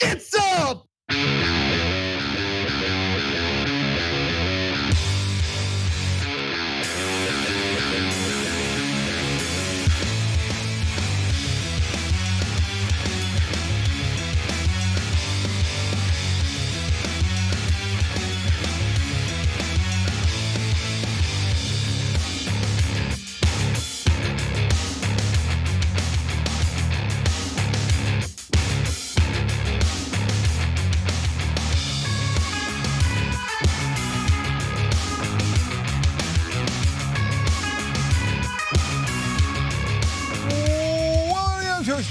It's up!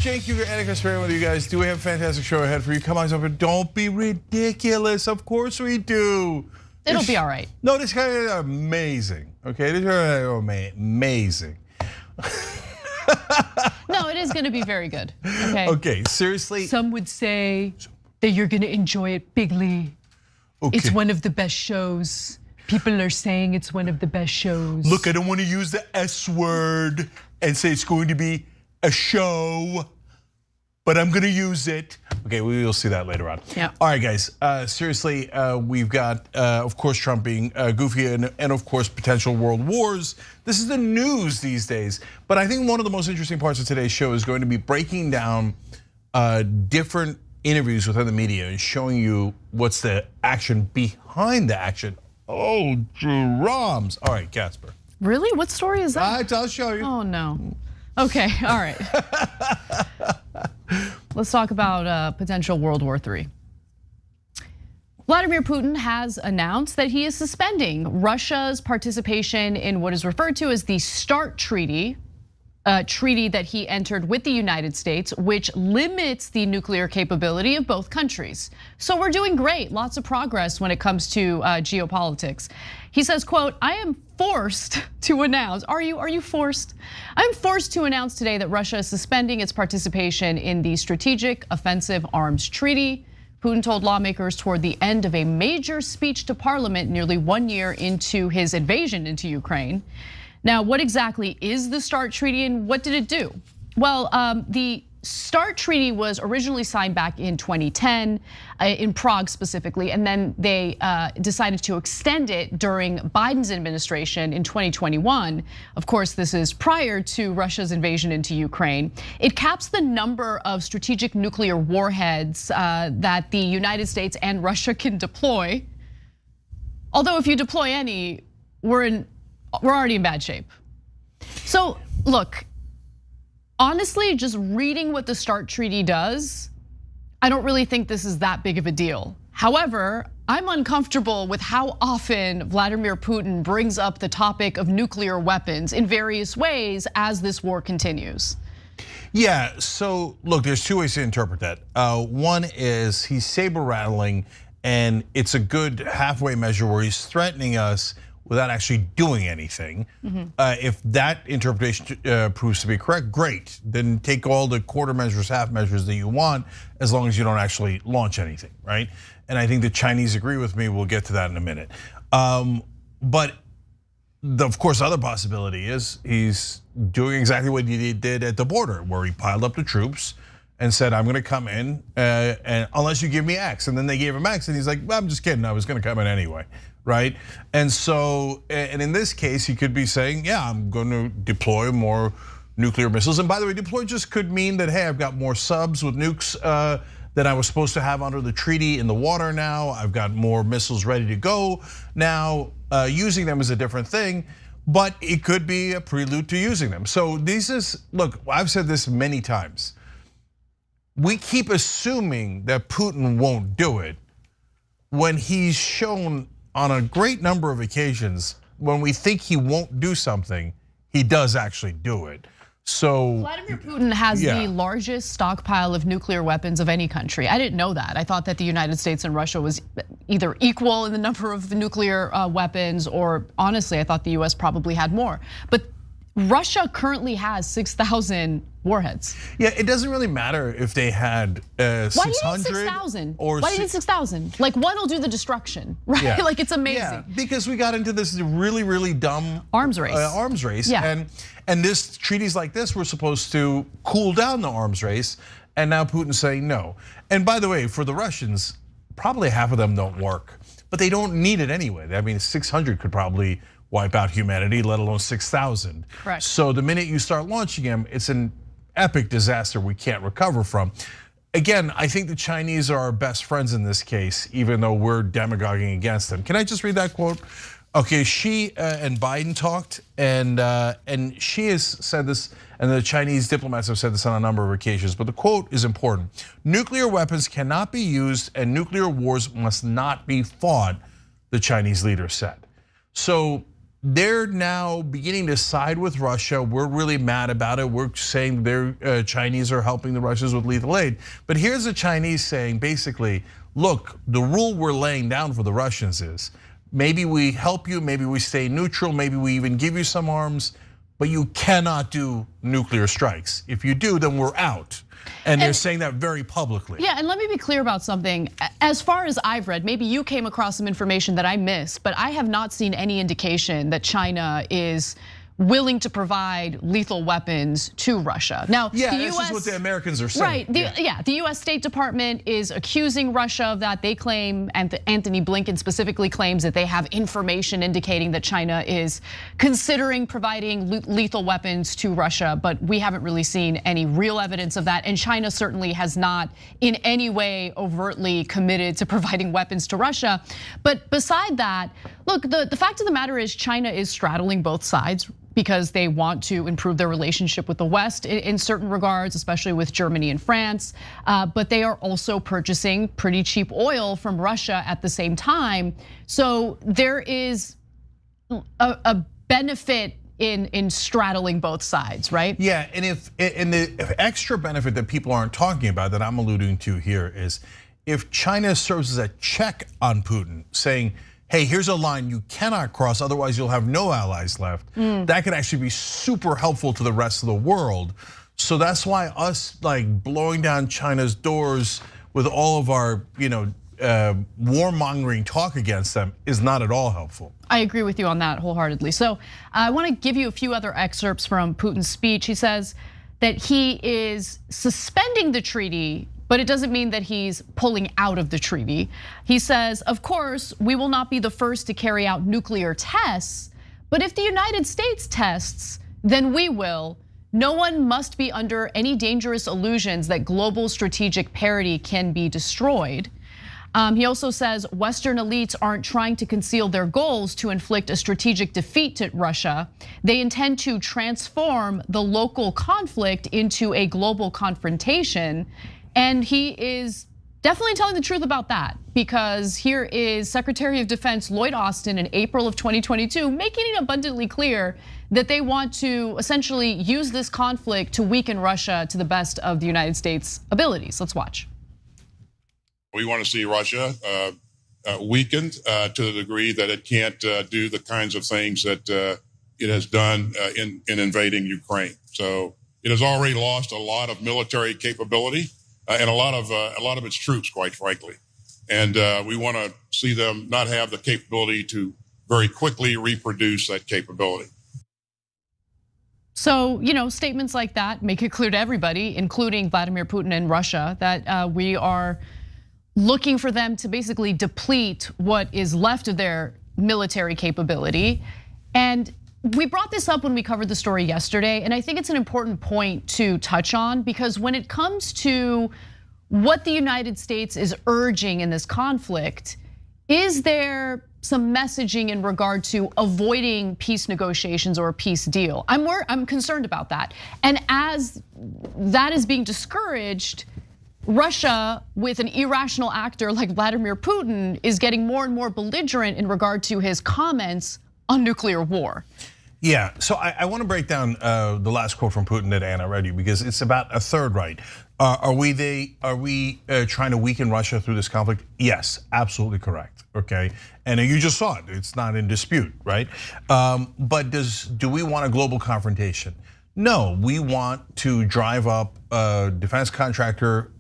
Jake, you and Chris with you guys. Do we have a fantastic show ahead for you? Come on, but don't be ridiculous. Of course we do. It'll be all right. No, this guy is amazing. Okay, this guy is amazing. No, it is going to be very good. Okay. Okay, seriously. Some would say that you're going to enjoy it bigly. Okay. It's one of the best shows. People are saying it's one of the best shows. Look, I don't want to use the S word and say it's going to be a show, but I'm gonna use it. Okay, we will see that later on. Yeah. All right, guys. Seriously, we've got, of course, Trump being goofy and of course potential world wars. This is the news these days. But I think one of the most interesting parts of today's show is going to be breaking down different interviews within the media and showing you what's the action behind the action. Oh, drums. All right, Casper. Really? What story is that? I'll show you. Oh no. Okay, all right. Let's talk about potential World War III. Vladimir Putin has announced that he is suspending Russia's participation in what is referred to as the START Treaty, a treaty that he entered with the United States, which limits the nuclear capability of both countries. So we're doing great, lots of progress when it comes to geopolitics. He says, quote, I am forced to announce, are you forced? I'm forced to announce today that Russia is suspending its participation in the Strategic Offensive Arms Treaty. Putin told lawmakers toward the end of a major speech to parliament nearly 1 year into his invasion into Ukraine. Now, what exactly is the START Treaty and what did it do? Well, the START Treaty was originally signed back in 2010 in Prague specifically, and then they decided to extend it during Biden's administration in 2021. Of course, this is prior to Russia's invasion into Ukraine. It caps the number of strategic nuclear warheads that the United States and Russia can deploy. Although if you deploy any, we're already in bad shape. So look, honestly, just reading what the START Treaty does, I don't really think this is that big of a deal. However, I'm uncomfortable with how often Vladimir Putin brings up the topic of nuclear weapons in various ways as this war continues. Yeah, so look, there's two ways to interpret that. One is he's saber rattling and it's a good halfway measure where he's threatening us without actually doing anything. If that interpretation proves to be correct, great. Then take all the quarter measures, half measures that you want, as long as you don't actually launch anything, right? And I think the Chinese agree with me, we'll get to that in a minute. But the, of course, other possibility is he's doing exactly what he did at the border, where he piled up the troops and said, I'm gonna come in, and unless you give me X. And then they gave him X, and he's like, well, I'm just kidding, I was gonna come in anyway. Right? And so, and in this case, he could be saying, yeah, I'm going to deploy more nuclear missiles. And by the way, deploy just could mean that, hey, I've got more subs with nukes that I was supposed to have under the treaty in the water now. I've got more missiles ready to go now. Using them is a different thing, but it could be a prelude to using them. So this is, look, I've said this many times. We keep assuming that Putin won't do it when he's shown on a great number of occasions, when we think he won't do something, he does actually do it. So Vladimir Putin has the largest stockpile of nuclear weapons of any country. I didn't know that. I thought that the United States and Russia was either equal in the number of nuclear weapons, or honestly, I thought the US probably had more. But Russia currently has 6,000 warheads. Yeah, it doesn't really matter if they had 600 Why do you need 6,000? or why do you need 6,000? Like one will do the destruction, right? Yeah. Like it's amazing. Yeah, because we got into this really dumb arms race. Yeah. And this treaties like this were supposed to cool down the arms race, and now Putin's saying no. And by the way, for the Russians, probably half of them don't work, but they don't need it anyway. I mean, 600 could probably wipe out humanity, let alone 6,000. Correct. So the minute you start launching them, it's an epic disaster we can't recover from. Again, I think the Chinese are our best friends in this case, even though we're demagoguing against them. Can I just read that quote? Okay, Xi and Biden talked, and Xi has said this, and the Chinese diplomats have said this on a number of occasions, but the quote is important. Nuclear weapons cannot be used and nuclear wars must not be fought, the Chinese leader said. So they're now beginning to side with Russia. We're really mad about it. We're saying their Chinese are helping the Russians with lethal aid. But here's the Chinese saying basically, look, the rule we're laying down for the Russians is maybe we help you, maybe we stay neutral, maybe we even give you some arms, but you cannot do nuclear strikes. If you do, then we're out. And they're saying that very publicly. Yeah, and let me be clear about something. As far as I've read, maybe you came across some information that I missed, but I have not seen any indication that China is willing to provide lethal weapons to Russia. Now, yeah, the this US, is what the Americans are saying. Right, the US State Department is accusing Russia of that. They claim, and Anthony Blinken specifically claims that they have information indicating that China is considering providing lethal weapons to Russia, but we haven't really seen any real evidence of that. And China certainly has not in any way overtly committed to providing weapons to Russia. But beside that, look, the fact of the matter is China is straddling both sides, because they want to improve their relationship with the West in certain regards, especially with Germany and France. But they are also purchasing pretty cheap oil from Russia at the same time. So there is a benefit in straddling both sides, right? Yeah, and the extra benefit that people aren't talking about that I'm alluding to here is if China serves as a check on Putin, saying, hey, here's a line you cannot cross, otherwise you'll have no allies left. That could actually be super helpful to the rest of the world. So that's why us like blowing down China's doors with all of our warmongering talk against them is not at all helpful. I agree with you on that wholeheartedly. So I want to give you a few other excerpts from Putin's speech. He says that he is suspending the treaty, but it doesn't mean that he's pulling out of the treaty. He says, of course, we will not be the first to carry out nuclear tests, but if the United States tests, then we will. No one must be under any dangerous illusions that global strategic parity can be destroyed. He also says Western elites aren't trying to conceal their goals to inflict a strategic defeat to Russia. They intend to transform the local conflict into a global confrontation. And he is definitely telling the truth about that, because here is Secretary of Defense Lloyd Austin in April of 2022 making it abundantly clear that they want to essentially use this conflict to weaken Russia to the best of the United States' abilities. Let's watch. We want to see Russia weakened to the degree that it can't do the kinds of things that it has done in invading Ukraine. So it has already lost a lot of military capability. And a lot of its troops, quite frankly. And we want to see them not have the capability to very quickly reproduce that capability. So, statements like that make it clear to everybody, including Vladimir Putin and Russia, that we are looking for them to basically deplete what is left of their military capability. And we brought this up when we covered the story yesterday, and I think it's an important point to touch on, because when it comes to what the United States is urging in this conflict, is there some messaging in regard to avoiding peace negotiations or a peace deal? I'm concerned about that. And as that is being discouraged, Russia, with an irrational actor like Vladimir Putin, is getting more and more belligerent in regard to his comments on nuclear war. Yeah, so I want to break down the last quote from Putin that Anna read you, because it's about a third right. Are we trying to weaken Russia through this conflict? Yes, absolutely correct. Okay, and you just saw it; it's not in dispute, right? But do we want a global confrontation? No, we want to drive up defense contractor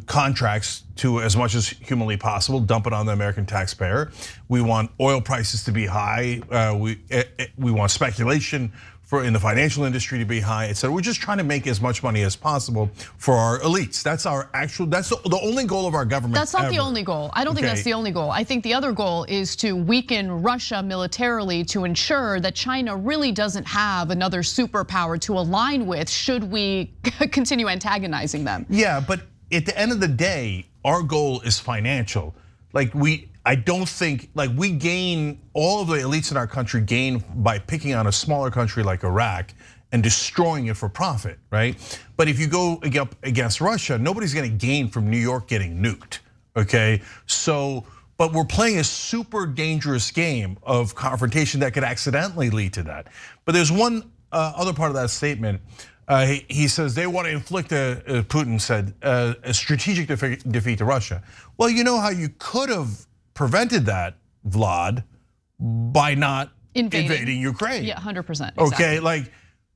contracts to as much as humanly possible, dump it on the American taxpayer. We want oil prices to be high. We want speculation in the financial industry to be high, et cetera. We're just trying to make as much money as possible for our elites. That's the only goal of our government. That's not the only goal. I don't think that's the only goal. I think the other goal is to weaken Russia militarily to ensure that China really doesn't have another superpower to align with should we continue antagonizing them. Yeah, but at the end of the day, our goal is financial. I don't think, we gain, all of the elites in our country gain by picking on a smaller country like Iraq and destroying it for profit, right? But if you go up against Russia, nobody's gonna gain from New York getting nuked, okay? So, but we're playing a super dangerous game of confrontation that could accidentally lead to that. But there's one other part of that statement. He says they want to inflict, Putin said, a strategic defeat to Russia. Well, you know how you could have prevented that, Vlad, by not invading Ukraine. Yeah, 100%. Exactly. Okay,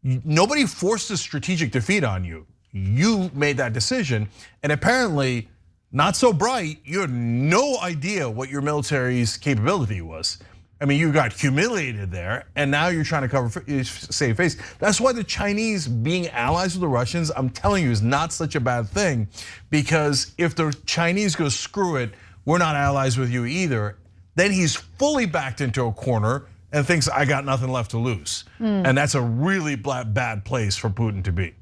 nobody forced a strategic defeat on you. You made that decision, and apparently, not so bright, you had no idea what your military's capability was. I mean, you got humiliated there, and now you're trying to save face. That's why the Chinese being allies with the Russians, I'm telling you, is not such a bad thing, because if the Chinese go screw it, we're not allies with you either, then he's fully backed into a corner and thinks I got nothing left to lose. And that's a really bad place for Putin to be.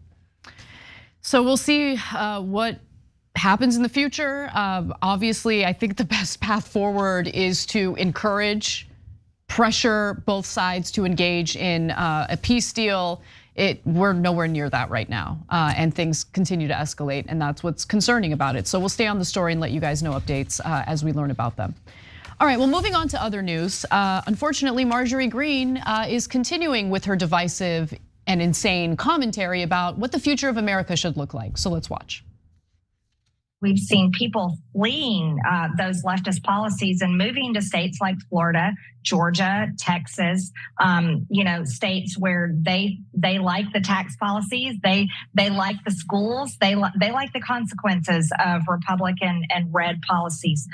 So we'll see what happens in the future. Obviously, I think the best path forward is to encourage, pressure both sides to engage in a peace deal. We're nowhere near that right now, and things continue to escalate, and that's what's concerning about it. So we'll stay on the story and let you guys know updates as we learn about them. All right, well, moving on to other news. Unfortunately, Marjorie Greene is continuing with her divisive and insane commentary about what the future of America should look like. So let's watch. We've seen people fleeing those leftist policies and moving to states like Florida, Georgia, Texas, states where they like the tax policies, they like the schools, they like the consequences of Republican and red policies.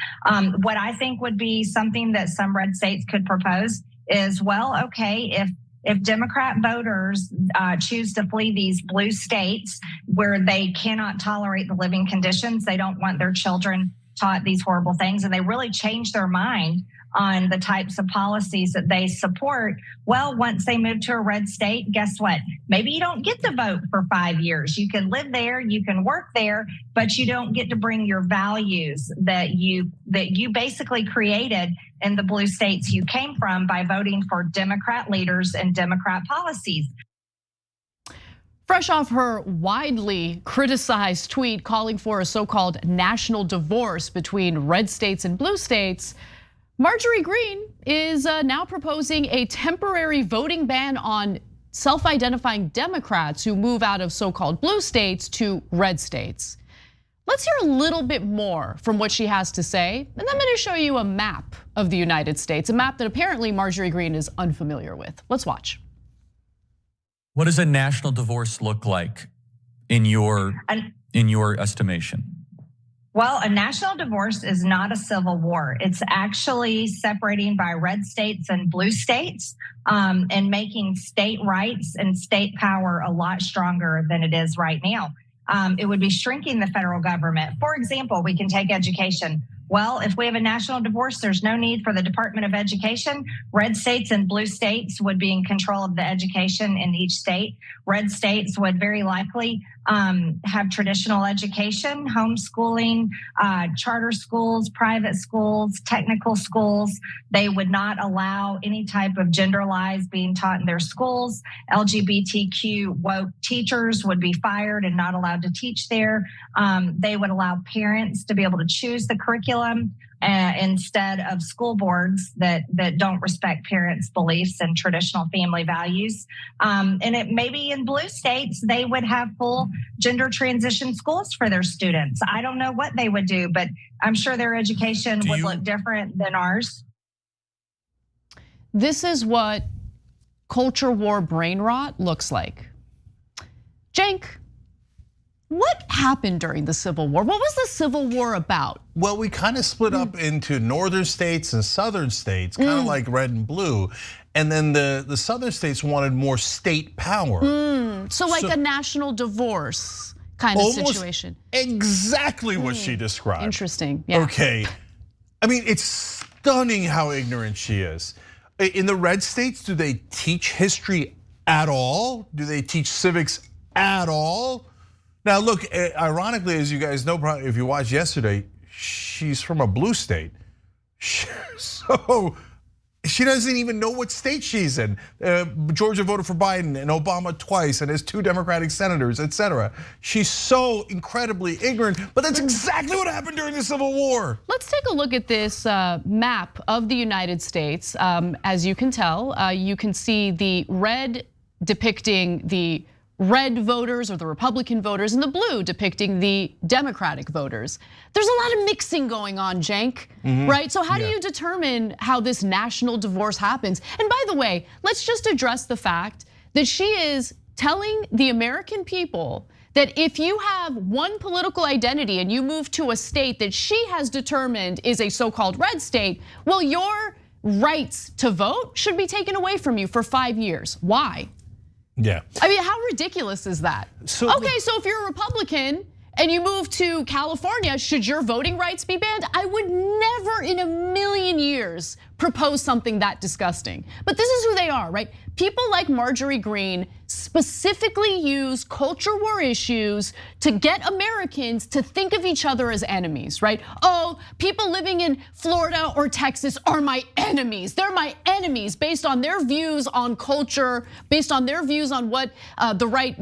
What I think would be something that some red states could propose is, well, okay, if Democrat voters choose to flee these blue states where they cannot tolerate the living conditions, they don't want their children taught these horrible things, and they really change their mind on the types of policies that they support, well, once they move to a red state, guess what? Maybe you don't get to vote for 5 years. You can live there, you can work there, but you don't get to bring your values that you basically created in the blue states you came from by voting for Democrat leaders and Democrat policies. Fresh off her widely criticized tweet calling for a so-called national divorce between red states and blue states, Marjorie Greene is now proposing a temporary voting ban on self-identifying Democrats who move out of so-called blue states to red states. Let's hear a little bit more from what she has to say, and I'm gonna show you a map of the United States, a map that apparently Marjorie Greene is unfamiliar with. Let's watch. What does a national divorce look like in your estimation? Well, a national divorce is not a civil war. It's actually separating by red states and blue states and making state rights and state power a lot stronger than it is right now. It would be shrinking the federal government. For example, we can take education. Well, if we have a national divorce, there's no need for the Department of Education. Red states and blue states would be in control of the education in each state. Red states would very likely have traditional education, homeschooling, charter schools, private schools, technical schools. They would not allow any type of gender lies being taught in their schools. LGBTQ woke teachers would be fired and not allowed to teach there. They would allow parents to be able to choose the curriculum instead of school boards that don't respect parents' beliefs and traditional family values. And it maybe in blue states, they would have full gender transition schools for their students. I don't know what they would do, but I'm sure their education would look different than ours. This is what culture war brain rot looks like. Cenk, what happened during the Civil War? What was the Civil War about? Well, we kind of split up into northern states and southern states, kind of like red and blue. And then the southern states wanted more state power. So like a national divorce kind of situation. Exactly what she described. Interesting, yeah. Okay, I mean, it's stunning how ignorant she is. In the red states, do they teach history at all? Do they teach civics at all? Now look, ironically, as you guys know, if you watched yesterday, she's from a blue state. So she doesn't even know what state she's in. Georgia voted for Biden and Obama twice and has 2 Democratic senators, etc. She's so incredibly ignorant, but that's exactly what happened during the Civil War. Let's take a look at this map of the United States. As you can tell, you can see the red depicting the red voters or the Republican voters, and the blue depicting the Democratic voters. There's a lot of mixing going on, Cenk, right? So how do you determine how this national divorce happens? And by the way, let's just address the fact that she is telling the American people that if you have one political identity and you move to a state that she has determined is a so-called red state, well, your rights to vote should be taken away from you for 5 years. Why? Yeah. I mean, how ridiculous is that? So if you're a Republican and you move to California, should your voting rights be banned? I would never in a million years propose something that disgusting. But this is who they are, right? People like Marjorie Greene specifically use culture war issues to get Americans to think of each other as enemies, right? Oh, people living in Florida or Texas are my enemies. They're my enemies based on their views on culture, based on their views on what the right,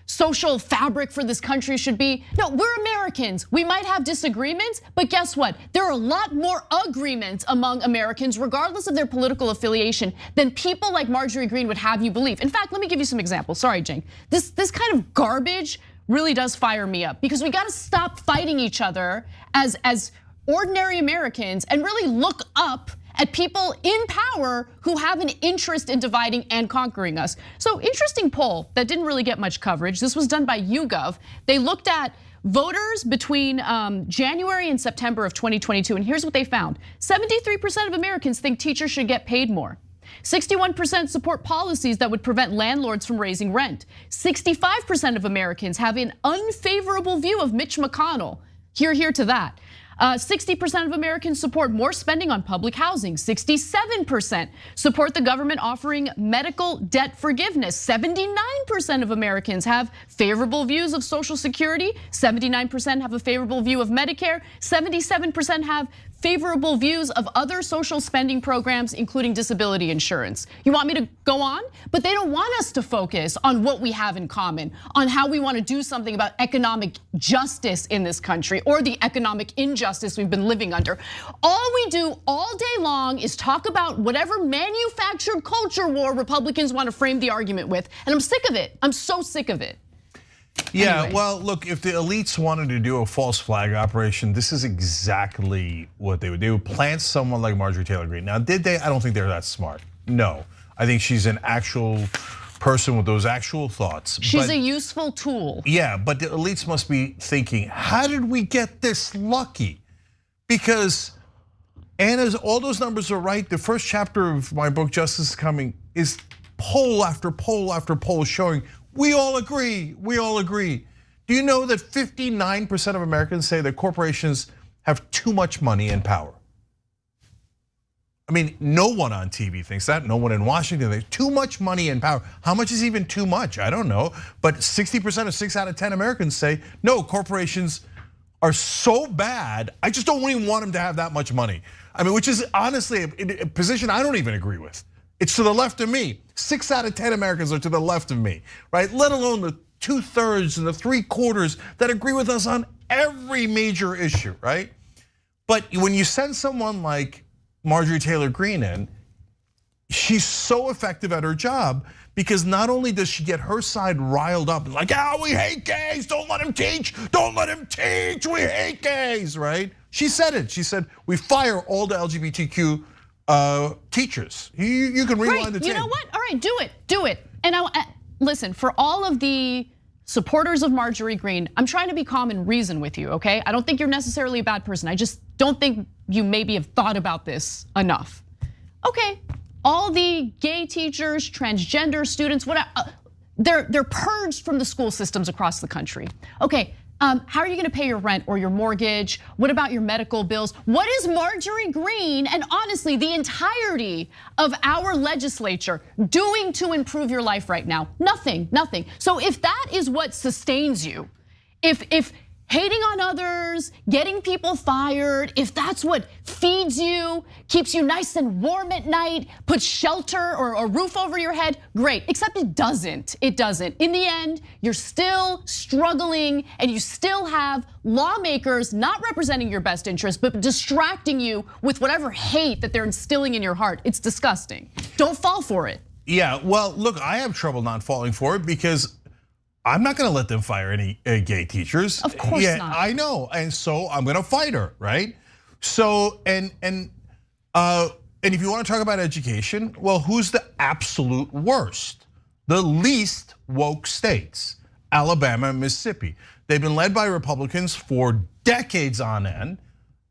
social fabric for this country should be. No, we're Americans. We might have disagreements, but guess what? There are a lot more agreements among Americans, regardless of their political affiliation, than people like Marjorie Greene would have you believe. In fact, let me give you some examples. Sorry, Cenk. This kind of garbage really does fire me up because we got to stop fighting each other as ordinary Americans and really look up at people in power who have an interest in dividing and conquering us. So interesting poll that didn't really get much coverage. This was done by YouGov. They looked at voters between January and September of 2022, and here's what they found. 73% of Americans think teachers should get paid more. 61% support policies that would prevent landlords from raising rent. 65% of Americans have an unfavorable view of Mitch McConnell. Hear to that. 60% of Americans support more spending on public housing. 67% support the government offering medical debt forgiveness. 79% of Americans have favorable views of Social Security. 79% have a favorable view of Medicare. 77% have favorable views of other social spending programs, including disability insurance. You want me to go on? But they don't want us to focus on what we have in common, on how we want to do something about economic justice in this country or the economic injustice we've been living under. All we do all day long is talk about whatever manufactured culture war Republicans want to frame the argument with. And I'm sick of it. I'm so sick of it. Yeah, anyway. Well, look, if the elites wanted to do a false flag operation, this is exactly what they would do. Plant someone like Marjorie Taylor Greene. Now, did they? I don't think they're that smart. No, I think she's an actual person with those actual thoughts. She's a useful tool. Yeah, but the elites must be thinking, how did we get this lucky? Because Anna's, all those numbers are right. The first chapter of my book, Justice is Coming, is poll after poll after poll showing we all agree, we all agree. Do you know that 59% of Americans say that corporations have too much money and power? I mean, no one on TV thinks that, no one in Washington thinks too much money and power. How much is even too much? I don't know, but 60% of 6 out of 10 Americans say, no, corporations are so bad, I just don't even want them to have that much money. I mean, which is honestly a position I don't even agree with. It's to the left of me. 6 out of 10 Americans are to the left of me, right? Let alone the 2/3 and the 3/4 that agree with us on every major issue, right? But when you send someone like Marjorie Taylor Greene in, she's so effective at her job because not only does she get her side riled up, like, we hate gays, don't let him teach, we hate gays, right? She said it, she said, we fire all the LGBTQ teachers. You can rewind the tape. You know what? All right, do it. And listen, for all of the supporters of Marjorie Greene, I'm trying to be calm and reason with you, okay? I don't think you're necessarily a bad person. I just don't think you maybe have thought about this enough. Okay, all the gay teachers, transgender students, whatever, they're purged from the school systems across the country. Okay, how are you gonna pay your rent or your mortgage? What about your medical bills? What is Marjorie Greene and honestly the entirety of our legislature doing to improve your life right now? Nothing. So if that is what sustains you, if hating on others, getting people fired, if that's what feeds you, keeps you nice and warm at night, puts shelter or a roof over your head, great, except it doesn't. In the end, you're still struggling and you still have lawmakers not representing your best interest, but distracting you with whatever hate that they're instilling in your heart. It's disgusting. Don't fall for it. Yeah, well, look, I have trouble not falling for it because I'm not gonna let them fire any gay teachers. Of course not. I know, and so I'm gonna fight her, right? So, and if you wanna talk about education, well, who's the absolute worst? The least woke states, Alabama and Mississippi. They've been led by Republicans for decades on end,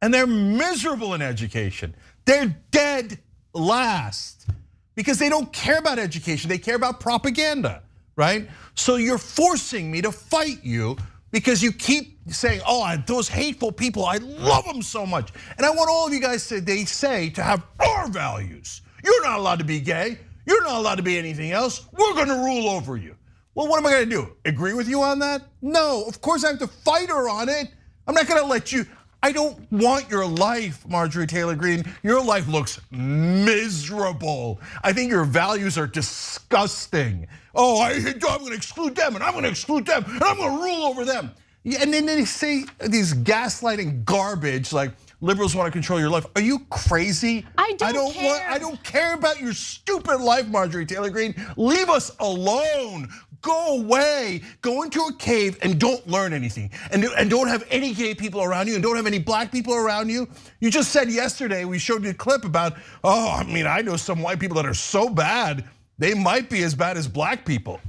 and they're miserable in education. They're dead last because they don't care about education, they care about propaganda. Right? So you're forcing me to fight you because you keep saying, those hateful people, I love them so much. And I want all of you guys to have our values. You're not allowed to be gay. You're not allowed to be anything else. We're gonna rule over you. Well, what am I gonna do? Agree with you on that? No, of course I have to fight her on it. I'm not gonna let you. I don't want your life, Marjorie Taylor Greene. Your life looks miserable. I think your values are disgusting. I'm gonna exclude them, and I'm gonna exclude them, and I'm gonna rule over them. And then they say these gaslighting garbage like liberals want to control your life. Are you crazy? I don't care. I don't care about your stupid life, Marjorie Taylor Greene. Leave us alone. Go away, go into a cave and don't learn anything. And don't have any gay people around you and don't have any black people around you. You just said yesterday, we showed you a clip about, I know some white people that are so bad, they might be as bad as black people.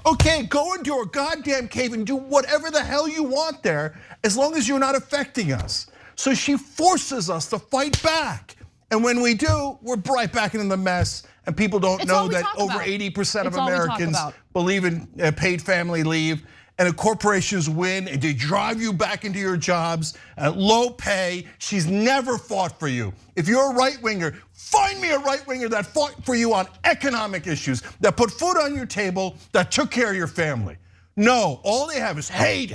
Okay, go into a goddamn cave and do whatever the hell you want there, as long as you're not affecting us. So she forces us to fight back. And when we do, we're right back into the mess. And people don't know that over 80% of Americans believe in paid family leave. And the corporations win and they drive you back into your jobs at low pay. She's never fought for you. If you're a right winger, find me a right winger that fought for you on economic issues, that put food on your table, that took care of your family. No, all they have is hate,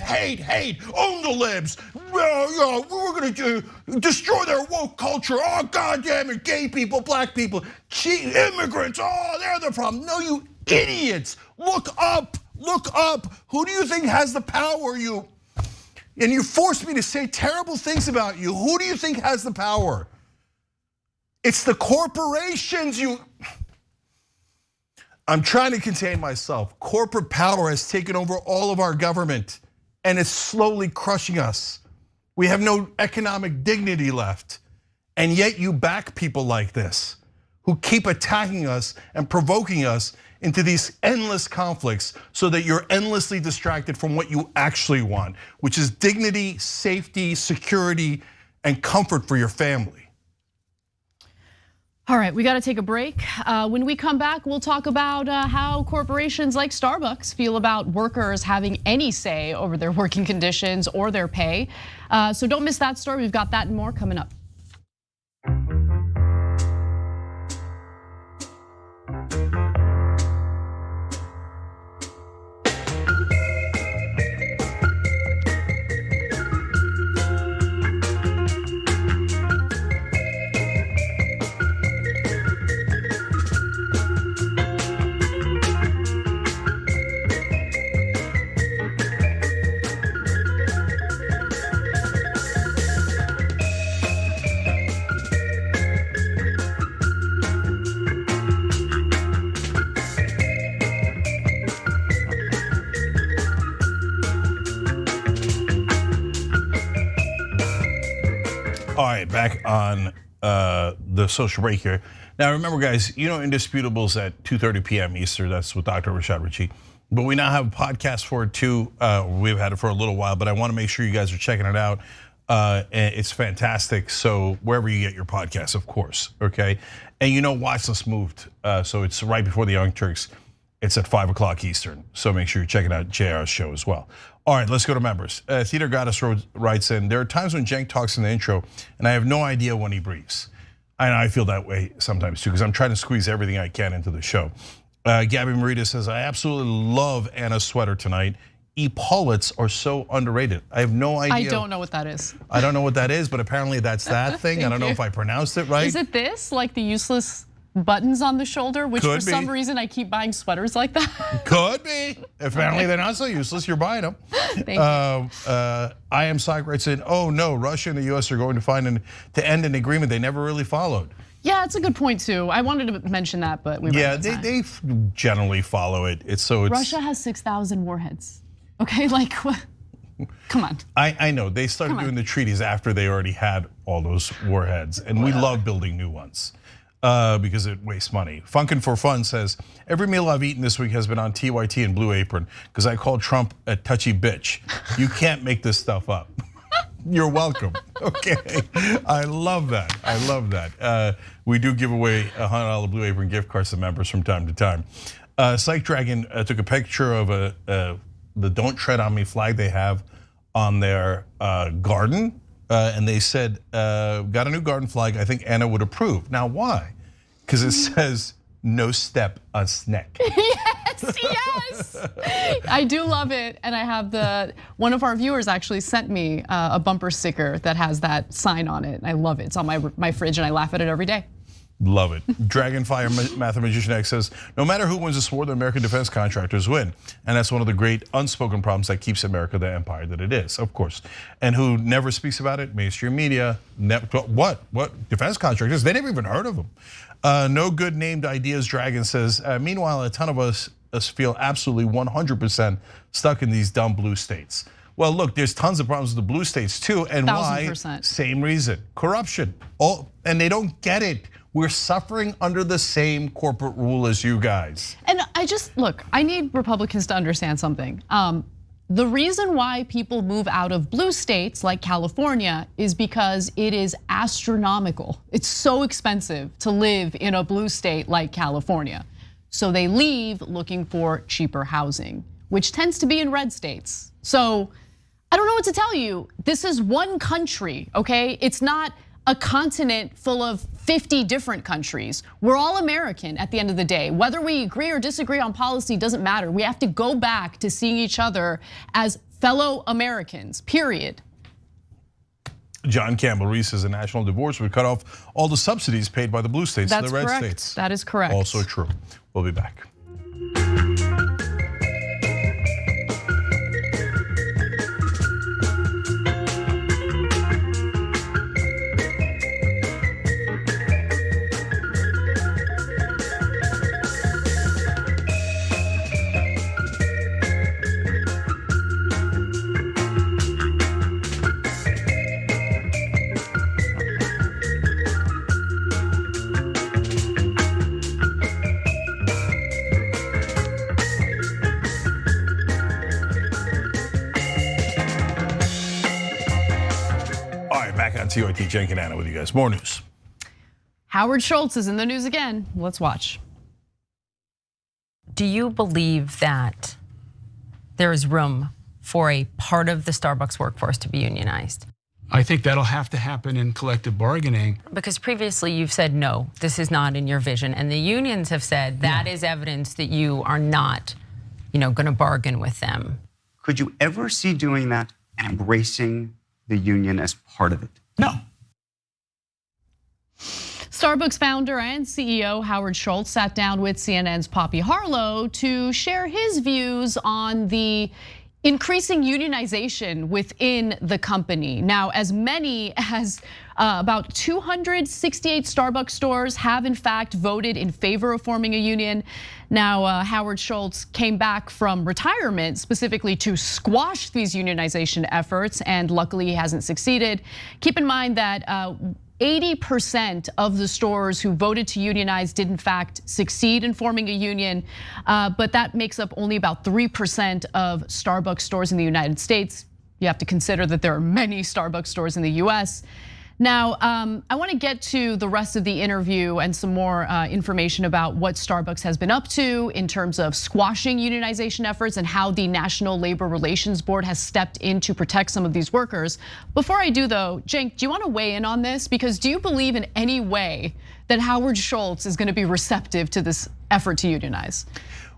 own the libs. We're gonna destroy their woke culture. Oh, goddamn it, gay people, black people, immigrants, they're the problem. No, you idiots, look up. Who do you think has the power? And you forced me to say terrible things about you. Who do you think has the power? It's the corporations. I'm trying to contain myself. Corporate power has taken over all of our government and it's slowly crushing us. We have no economic dignity left. And yet you back people like this who keep attacking us and provoking us into these endless conflicts so that you're endlessly distracted from what you actually want, which is dignity, safety, security, and comfort for your family. All right, we got to take a break. When we come back, we'll talk about how corporations like Starbucks feel about workers having any say over their working conditions or their pay. So don't miss that story. We've got that and more coming up. All right, back on the social break here. Now remember, guys, you know Indisputables at 2:30 p.m. Eastern. That's with Dr. Rashad Ritchie. But we now have a podcast for it too. We've had it for a little while, but I want to make sure you guys are checking it out. It's fantastic. So wherever you get your podcasts, of course, okay. And you know, Watchlist moved, so it's right before the Young Turks. It's at 5 o'clock Eastern. So make sure you're checking out JR's show as well. All right, let's go to members. Theater Goddess writes in, there are times when Cenk talks in the intro and I have no idea when he breathes. And I feel that way sometimes too, because I'm trying to squeeze everything I can into the show. Gabby Marita says, I absolutely love Anna's sweater tonight. Epaulets are so underrated. I have no idea. I don't know what that is. I don't know what that is, but apparently that's that thing. I don't know if I pronounced it right. Is it this, like the useless buttons on the shoulder, which for some reason I keep buying sweaters like that? Could be. Apparently they're not so useless, you're buying them. Thank you. I am Sock writes in, oh no, Russia and the US are going to end an agreement they never really followed. Yeah, it's a good point too. I wanted to mention that, but we ran out of time. They generally follow it. Russia has 6,000 warheads. Okay, like what? Come on. I know, they started doing the treaties after they already had all those warheads, and we love building new ones. Because it wastes money. Funkin' for Fun says, every meal I've eaten this week has been on TYT and Blue Apron because I called Trump a touchy bitch. You can't make this stuff up. You're welcome, okay? I love that, I love that. We do give away $100 Blue Apron gift cards to members from time to time. Psych Dragon took a picture of the Don't Tread on Me flag they have on their garden. And they said, got a new garden flag, I think Anna would approve. Now why? Because it says, no step on snack. Yes. I do love it. And I have one of our viewers actually sent me a bumper sticker that has that sign on it. I love it, it's on my fridge and I laugh at it every day. Love it. Dragonfire Mathematician X says, no matter who wins this war, the American defense contractors win. And that's one of the great unspoken problems that keeps America the empire that it is, of course. And who never speaks about it? Mainstream media. What? Defense contractors? They never even heard of them. No good named ideas, Dragon says, meanwhile, a ton of us feel absolutely 100% stuck in these dumb blue states. Well, look, there's tons of problems with the blue states too, and 1000%. why? Same reason, corruption. And they don't get it. We're suffering under the same corporate rule as you guys. And I need Republicans to understand something. The reason why people move out of blue states like California is because it is astronomical. It's so expensive to live in a blue state like California. So they leave looking for cheaper housing, which tends to be in red states. So I don't know what to tell you. This is one country, okay? It's not a continent full of 50 different countries. We're all American at the end of the day. Whether we agree or disagree on policy doesn't matter. We have to go back to seeing each other as fellow Americans, period. John Campbell Reese says a national divorce would cut off all the subsidies paid by the blue states to the red states. That is correct. Also true. We'll be back. TYT, Cenk and Anna with you guys. More news. Howard Schultz is in the news again. Let's watch. Do you believe that there is room for a part of the Starbucks workforce to be unionized? I think that'll have to happen in collective bargaining. Because previously you've said, no, this is not in your vision. And the unions have said that is evidence that you are not, gonna bargain with them. Could you ever see doing that and embracing the union as part of it? No. Starbucks founder and CEO Howard Schultz sat down with CNN's Poppy Harlow to share his views on the increasing unionization within the company. Now, as many as about 268 Starbucks stores have in fact voted in favor of forming a union. Now, Howard Schultz came back from retirement specifically to squash these unionization efforts, and luckily he hasn't succeeded. Keep in mind that 80% of the stores who voted to unionize did in fact succeed in forming a union, but that makes up only about 3% of Starbucks stores in the United States. You have to consider that there are many Starbucks stores in the US. Now, I want to get to the rest of the interview and some more information about what Starbucks has been up to in terms of squashing unionization efforts and how the National Labor Relations Board has stepped in to protect some of these workers. Before I do though, Cenk, do you want to weigh in on this? Because do you believe in any way that Howard Schultz is going to be receptive to this effort to unionize?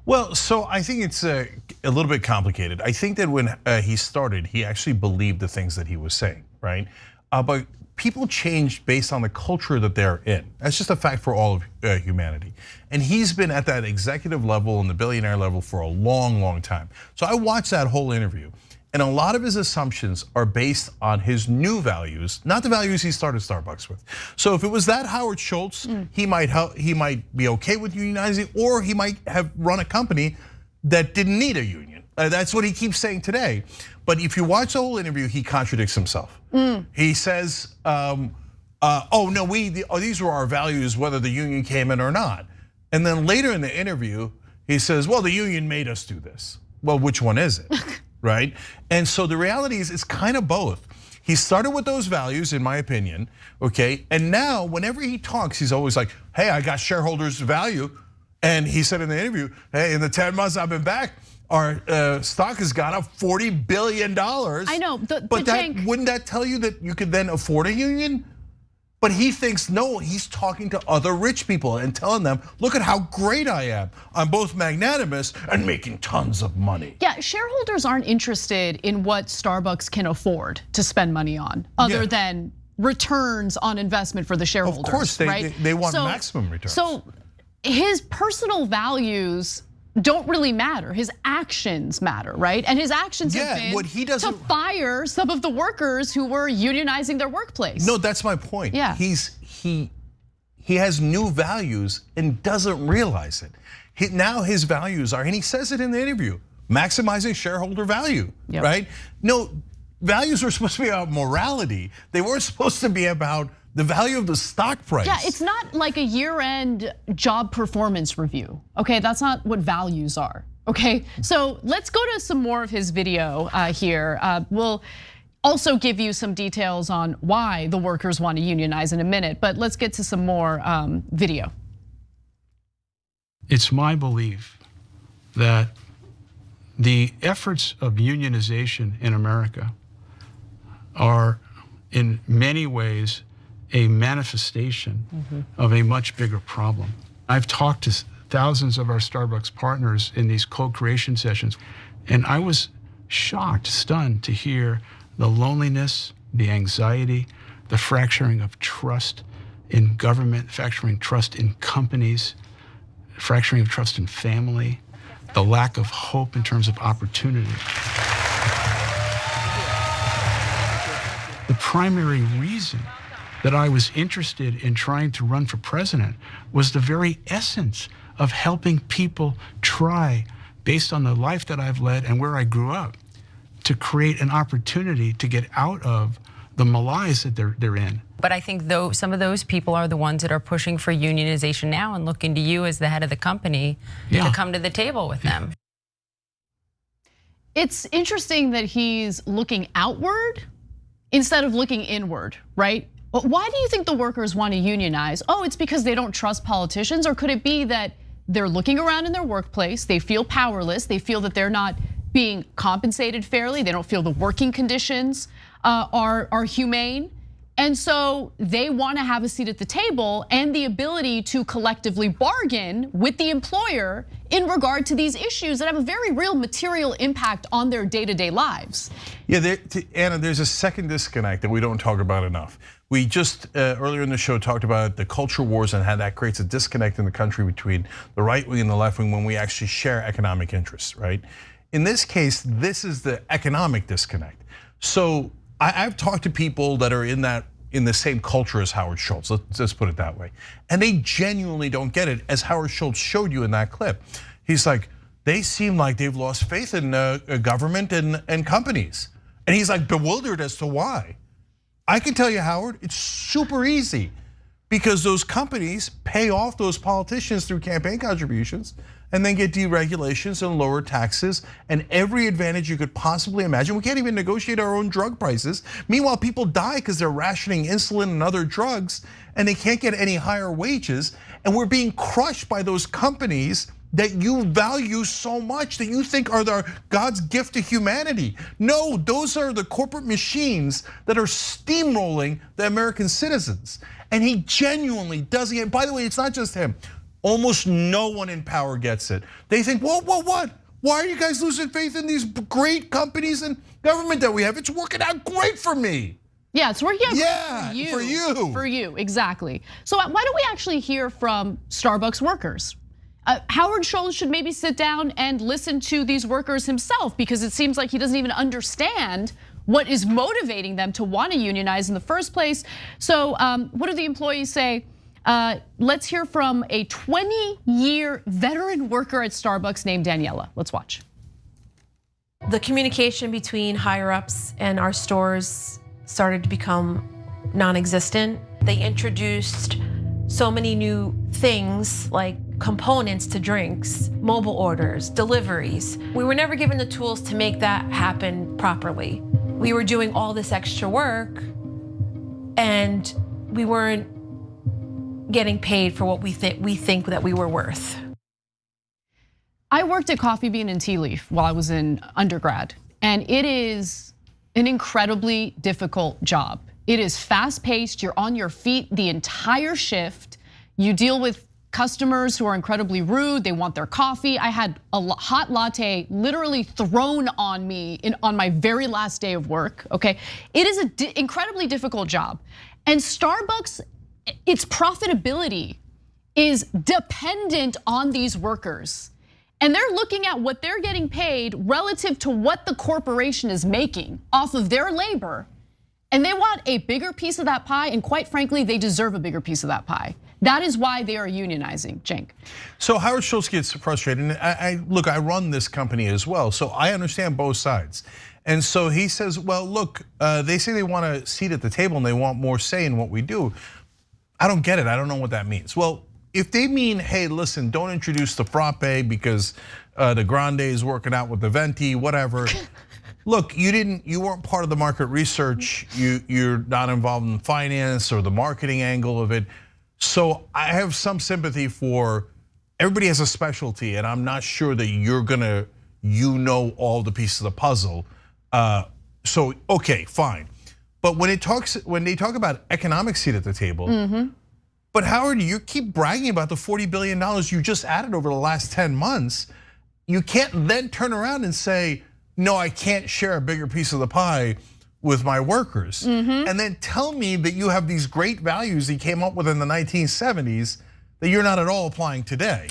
Well, so I think it's a little bit complicated. I think that when he started, he actually believed the things that he was saying, right? But people change based on the culture that they're in. That's just a fact for all of humanity. And he's been at that executive level and the billionaire level for a long, long time. So I watched that whole interview, and a lot of his assumptions are based on his new values, not the values he started Starbucks with. So if it was that Howard Schultz, he might be okay with unionizing, or he might have run a company that didn't need a union. That's what he keeps saying today. But if you watch the whole interview, he contradicts himself. He says, oh no, these were our values whether the union came in or not. And then later in the interview, he says, well, the union made us do this. Well, which one is it, right? And so the reality is it's kind of both. He started with those values, in my opinion, okay? And now whenever he talks, he's always like, hey, I got shareholders' value. And he said in the interview, hey, in the 10 months I've been back, our stock has gone up $40 billion. I know, but wouldn't that tell you that you could then afford a union? But he thinks, no, he's talking to other rich people and telling them, look at how great I am. I'm both magnanimous and making tons of money. Yeah, shareholders aren't interested in what Starbucks can afford to spend money on, other than returns on investment for the shareholders. Of course, they want maximum returns. So his personal values don't really matter. His actions matter, right? And his actions have been to fire some of the workers who were unionizing their workplace. No, that's my point. Yeah. He has new values and doesn't realize it. Now his values are, and he says it in the interview, maximizing shareholder value, right? No, values were supposed to be about morality. They weren't supposed to be about the value of the stock price. Yeah, it's not like a year-end job performance review. Okay, that's not what values are. Okay, so let's go to some more of his video here. We'll also give you some details on why the workers want to unionize in a minute, but let's get to some more video. It's my belief that the efforts of unionization in America are in many ways a manifestation of a much bigger problem. I've talked to thousands of our Starbucks partners in these co-creation sessions, and I was shocked, stunned to hear the loneliness, the anxiety, the fracturing of trust in government, fracturing trust in companies, fracturing of trust in family, the lack of hope in terms of opportunity. The primary reason that I was interested in trying to run for president was the very essence of helping people try, based on the life that I've led and where I grew up, to create an opportunity to get out of the malaise that they're in. But I think though some of those people are the ones that are pushing for unionization now and looking to you as the head of the company to come to the table with them. It's interesting that he's looking outward instead of looking inward, right? Why do you think the workers want to unionize? Oh, it's because they don't trust politicians? Or could it be that they're looking around in their workplace, they feel powerless, they feel that they're not being compensated fairly, they don't feel the working conditions are humane, and so they want to have a seat at the table and the ability to collectively bargain with the employer in regard to these issues that have a very real material impact on their day-to-day lives. Yeah, Anna, there's a second disconnect that we don't talk about enough. We just earlier in the show talked about the culture wars and how that creates a disconnect in the country between the right wing and the left wing when we actually share economic interests, right? In this case, this is the economic disconnect. So I've talked to people that are in the same culture as Howard Schultz, let's put it that way. And they genuinely don't get it, as Howard Schultz showed you in that clip. He's like, they seem like they've lost faith in government and companies. And he's like bewildered as to why. I can tell you, Howard, it's super easy because those companies pay off those politicians through campaign contributions and then get deregulations and lower taxes and every advantage you could possibly imagine. We can't even negotiate our own drug prices. Meanwhile, people die because they're rationing insulin and other drugs and they can't get any higher wages. And we're being crushed by those companies that you value so much, that you think are God's gift to humanity. No, those are the corporate machines that are steamrolling the American citizens. And he genuinely doesn't get, by the way, it's not just him. Almost no one in power gets it. They think, what? Why are you guys losing faith in these great companies and government that we have? It's working out great for me. Yeah, it's working out great for you. For you, exactly. So why don't we actually hear from Starbucks workers? Howard Schultz should maybe sit down and listen to these workers himself, because it seems like he doesn't even understand what is motivating them to want to unionize in the first place. So what do the employees say? Let's hear from a 20-year veteran worker at Starbucks named Daniela. Let's watch. The communication between higher ups and our stores started to become non-existent. They introduced so many new things like components to drinks, mobile orders, deliveries. We were never given the tools to make that happen properly. We were doing all this extra work and we weren't getting paid for what we think that we were worth. I worked at Coffee Bean and Tea Leaf while I was in undergrad, and it is an incredibly difficult job. It is fast-paced, you're on your feet the entire shift. You deal with customers who are incredibly rude, they want their coffee. I had a hot latte literally thrown on me on my very last day of work, okay? It is an incredibly difficult job. And Starbucks, its profitability is dependent on these workers. And they're looking at what they're getting paid relative to what the corporation is making off of their labor. And they want a bigger piece of that pie, and quite frankly, they deserve a bigger piece of that pie. That is why they are unionizing, Cenk. So Howard Schultz gets frustrated, and look, I run this company as well, so I understand both sides. And so he says, well, look, they say they want a seat at the table and they want more say in what we do. I don't get it, I don't know what that means. Well, if they mean, hey, listen, don't introduce the frappe because the grande is working out with the venti, whatever. Look, you weren't part of the market research. You're not involved in finance or the marketing angle of it. So I have some sympathy for, everybody has a specialty, and I'm not sure that you're gonna, all the pieces of the puzzle. So okay, fine. But when they talk about economic seat at the table, but Howard, you keep bragging about the $40 billion you just added over the last 10 months. You can't then turn around and say, no, I can't share a bigger piece of the pie with my workers. And then tell me that you have these great values he came up with in the 1970s that you're not at all applying today.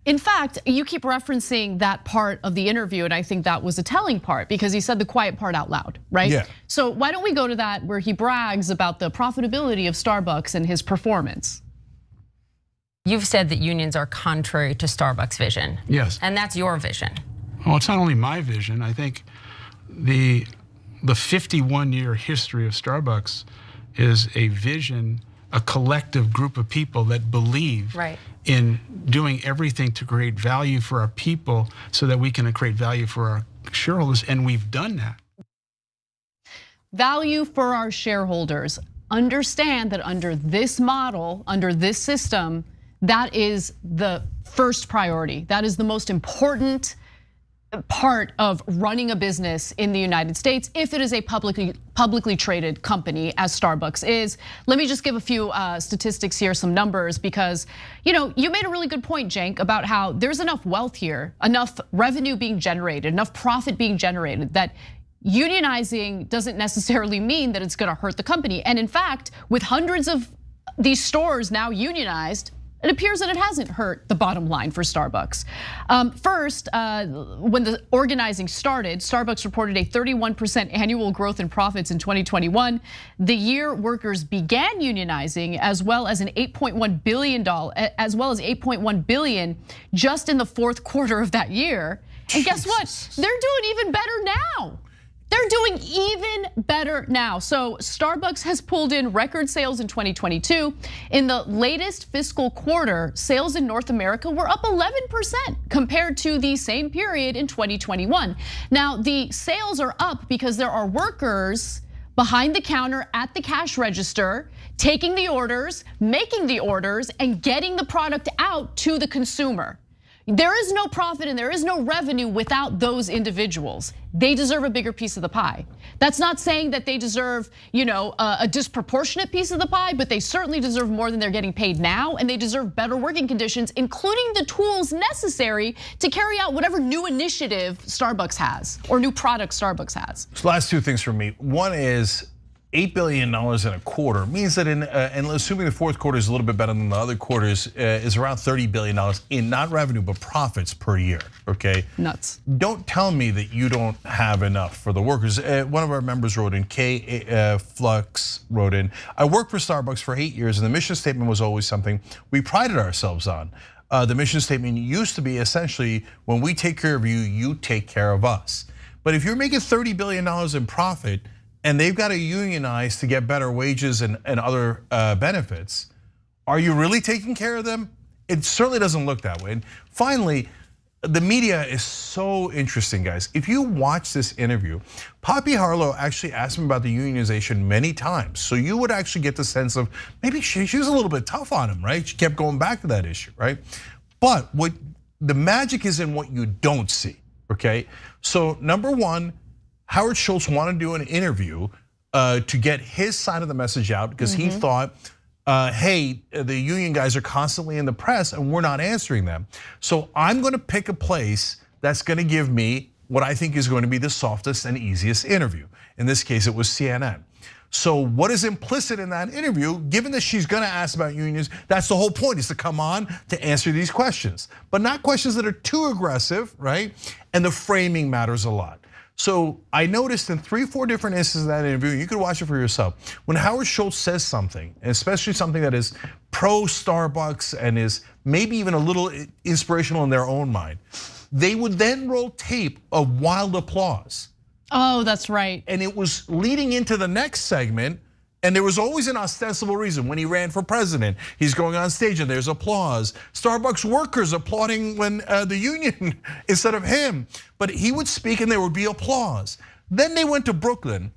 In fact, you keep referencing that part of the interview, and I think that was a telling part because he said the quiet part out loud, right? Yeah. So why don't we go to that where he brags about the profitability of Starbucks and his performance? You've said that unions are contrary to Starbucks' vision. Yes. And that's your vision. Well, it's not only my vision. I think the 51-year history of Starbucks is a vision, a collective group of people that believe in doing everything to create value for our people so that we can create value for our shareholders, and we've done that. Value for our shareholders. Understand that under this model, under this system, that is the first priority. That is the most important part of running a business in the United States if it is a publicly traded company as Starbucks is. Let me just give a few statistics here, some numbers, because you made a really good point, Cenk, about how there's enough wealth here, enough revenue being generated, enough profit being generated that unionizing doesn't necessarily mean that it's gonna hurt the company. And in fact, with hundreds of these stores now unionized, it appears that it hasn't hurt the bottom line for Starbucks. First, when the organizing started, Starbucks reported a 31% annual growth in profits in 2021. The year workers began unionizing, as well as $8.1 billion just in the fourth quarter of that year. And guess what? They're doing even better now. They're They're doing even better now. So Starbucks has pulled in record sales in 2022. In the latest fiscal quarter, sales in North America were up 11% compared to the same period in 2021. Now, the sales are up because there are workers behind the counter at the cash register, taking the orders, making the orders, and getting the product out to the consumer. There is no profit and there is no revenue without those individuals. They deserve a bigger piece of the pie. That's not saying that they deserve, a disproportionate piece of the pie, but they certainly deserve more than they're getting paid now, and they deserve better working conditions, including the tools necessary to carry out whatever new initiative Starbucks has or new product Starbucks has. So last two things for me. One is $8 billion in a quarter means that and assuming the fourth quarter is a little bit better than the other quarters, is around $30 billion in not revenue, but profits per year, okay? Nuts. Don't tell me that you don't have enough for the workers. One of our members wrote in, Flux wrote in, I worked for Starbucks for 8 years and the mission statement was always something we prided ourselves on. The mission statement used to be essentially, when we take care of you, you take care of us. But if you're making $30 billion in profit, and they've got to unionize to get better wages and other benefits, are you really taking care of them? It certainly doesn't look that way. And finally, the media is so interesting, guys. If you watch this interview, Poppy Harlow actually asked him about the unionization many times. So you would actually get the sense of maybe she was a little bit tough on him, right? She kept going back to that issue, right? But what the magic is in what you don't see, okay? So number one, Howard Schultz wanted to do an interview to get his side of the message out because he thought, hey, the union guys are constantly in the press and we're not answering them. So I'm gonna pick a place that's gonna give me what I think is going to be the softest and easiest interview. In this case, it was CNN. So what is implicit in that interview, given that she's gonna ask about unions, that's the whole point, is to come on to answer these questions. But not questions that are too aggressive, right? And the framing matters a lot. So I noticed in 3 or 4 different instances of that interview, you could watch it for yourself. When Howard Schultz says something, and especially something that is pro Starbucks and is maybe even a little inspirational in their own mind, they would then roll tape of wild applause. Oh, that's right. And it was leading into the next segment, and there was always an ostensible reason. When he ran for president, he's going on stage and there's applause. Starbucks workers applauding when the union instead of him. But he would speak and there would be applause. Then they went to Brooklyn,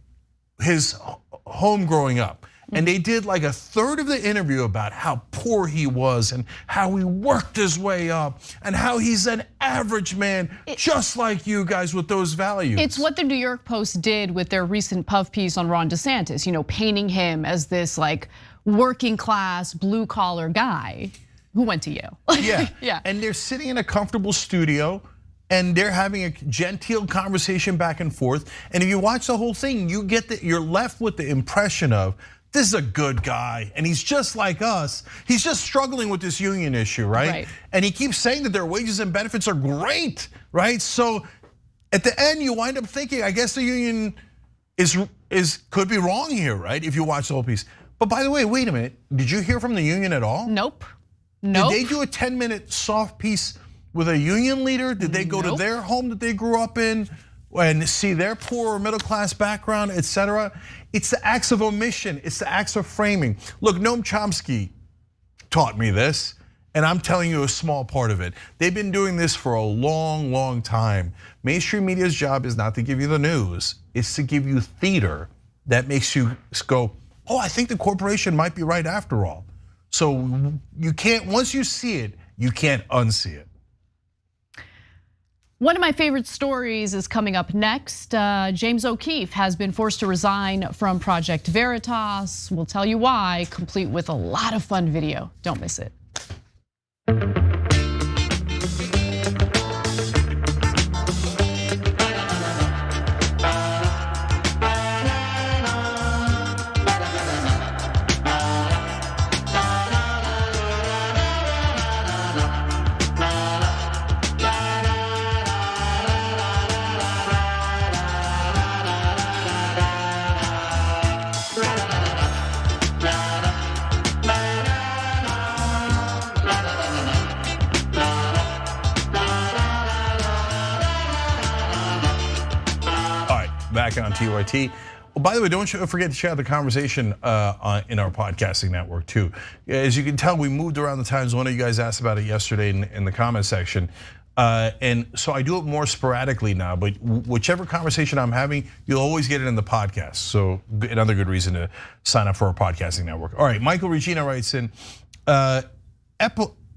his home growing up. And they did like a third of the interview about how poor he was and how he worked his way up and how he's an average man, just like you guys with those values. It's what the New York Post did with their recent puff piece on Ron DeSantis, painting him as this like working class, blue collar guy who went to Yale. Yeah. And they're sitting in a comfortable studio and they're having a genteel conversation back and forth. And if you watch the whole thing, you're left with the impression of, this is a good guy, and he's just like us. He's just struggling with this union issue, right? And he keeps saying that their wages and benefits are great, right? So at the end, you wind up thinking, I guess the union could be wrong here, right? If you watch the whole piece. But by the way, wait a minute. Did you hear from the union at all? Nope. Did they do a 10-minute soft piece with a union leader? Did they go to their home that they grew up in and see their poor or middle class background, etc.? It's the acts of omission, it's the acts of framing. Look, Noam Chomsky taught me this, and I'm telling you a small part of it. They've been doing this for a long, long time. Mainstream media's job is not to give you the news, it's to give you theater that makes you go, oh, I think the corporation might be right after all. So you can't, once you see it, you can't unsee it. One of my favorite stories is coming up next. James O'Keefe has been forced to resign from Project Veritas. We'll tell you why, complete with a lot of fun video. Don't miss it. back on TYT. Oh, by the way, don't forget to check out the conversation in our podcasting network too. As you can tell, we moved around the times. One of you guys asked about it yesterday in the comment section. And so I do it more sporadically now, but whichever conversation I'm having, you'll always get it in the podcast. So another good reason to sign up for our podcasting network. All right, Michael Regina writes in,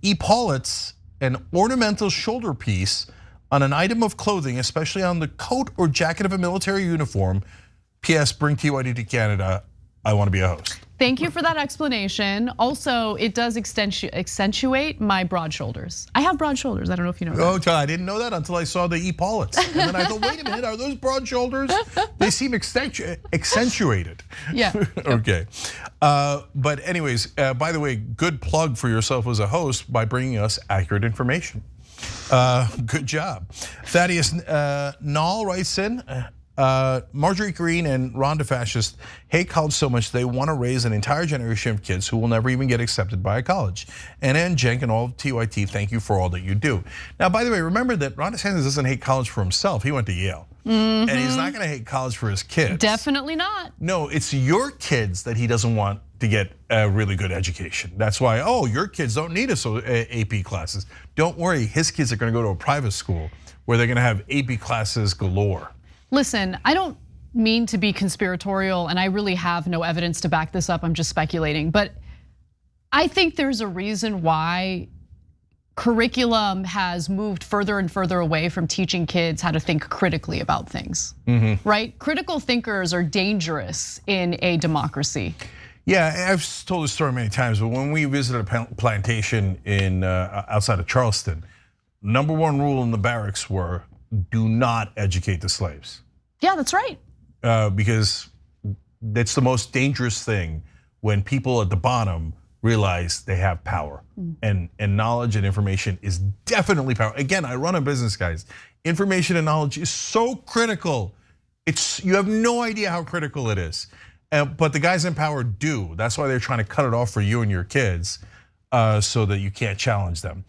epaulets, an ornamental shoulder piece on an item of clothing, especially on the coat or jacket of a military uniform. P.S. Bring TYT to Canada. I want to be a host. Thank you for that explanation. Also, it does accentuate my broad shoulders. I have broad shoulders. I don't know if you know that. Oh, I didn't know that until I saw the epaulets. And then I thought, wait a minute, are those broad shoulders? They seem accentuated. Yeah. Okay. But anyways, by the way, good plug for yourself as a host by bringing us accurate information. Good job. Thaddeus Nall writes in, Marjorie Greene and Ron DeFascist hate college so much they want to raise an entire generation of kids who will never even get accepted by a college. And Cenk and all of TYT, thank you for all that you do. Now, by the way, remember that Ron DeSantis doesn't hate college for himself. He went to Yale. And he's not going to hate college for his kids. Definitely not. No, it's your kids that he doesn't want to get a really good education. That's why, your kids don't need AP classes. Don't worry, his kids are going to go to a private school where they're going to have AP classes galore. Listen, I don't mean to be conspiratorial, and I really have no evidence to back this up. I'm just speculating. But I think there's a reason why curriculum has moved further and further away from teaching kids how to think critically about things, right? Critical thinkers are dangerous in a democracy. Yeah, I've told this story many times, but when we visited a plantation in outside of Charleston, number one rule in the barracks were, do not educate the slaves. Yeah, that's right. Because that's the most dangerous thing when people at the bottom realize they have power. And knowledge and information is definitely power. Again, I run a business, guys. Information and knowledge is so critical. You have no idea how critical it is. But the guys in power do. That's why they're trying to cut it off for you and your kids so that you can't challenge them.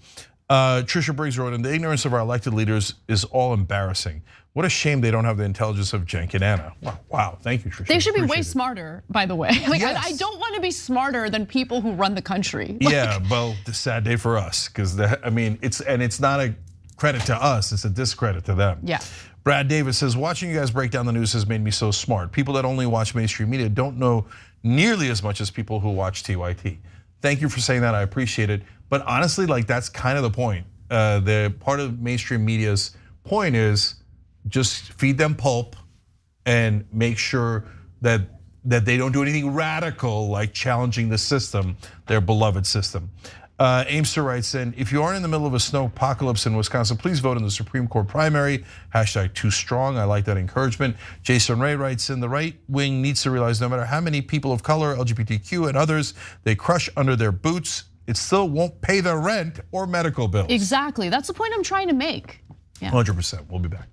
Trisha Briggs wrote, and the ignorance of our elected leaders is all embarrassing. What a shame they don't have the intelligence of Cenk and Anna. Wow, thank you, Trisha. They should be way smarter, by the way. Like, yes. I don't want to be smarter than people who run the country. Yeah, well, it's a sad day for us, because it's not a credit to us, it's a discredit to them. Yeah. Brad Davis says, watching you guys break down the news has made me so smart. People that only watch mainstream media don't know nearly as much as people who watch TYT. Thank you for saying that, I appreciate it. But honestly, that's kind of the point. The part of mainstream media's point is just feed them pulp and make sure that they don't do anything radical like challenging the system, their beloved system. Aimster writes in, if you aren't in the middle of a snow apocalypse in Wisconsin, please vote in the Supreme Court primary, #2strong, I like that encouragement. Jason Ray writes in, the right wing needs to realize no matter how many people of color, LGBTQ and others they crush under their boots, it still won't pay their rent or medical bills. Exactly, that's the point I'm trying to make. Yeah. 100%, we'll be back.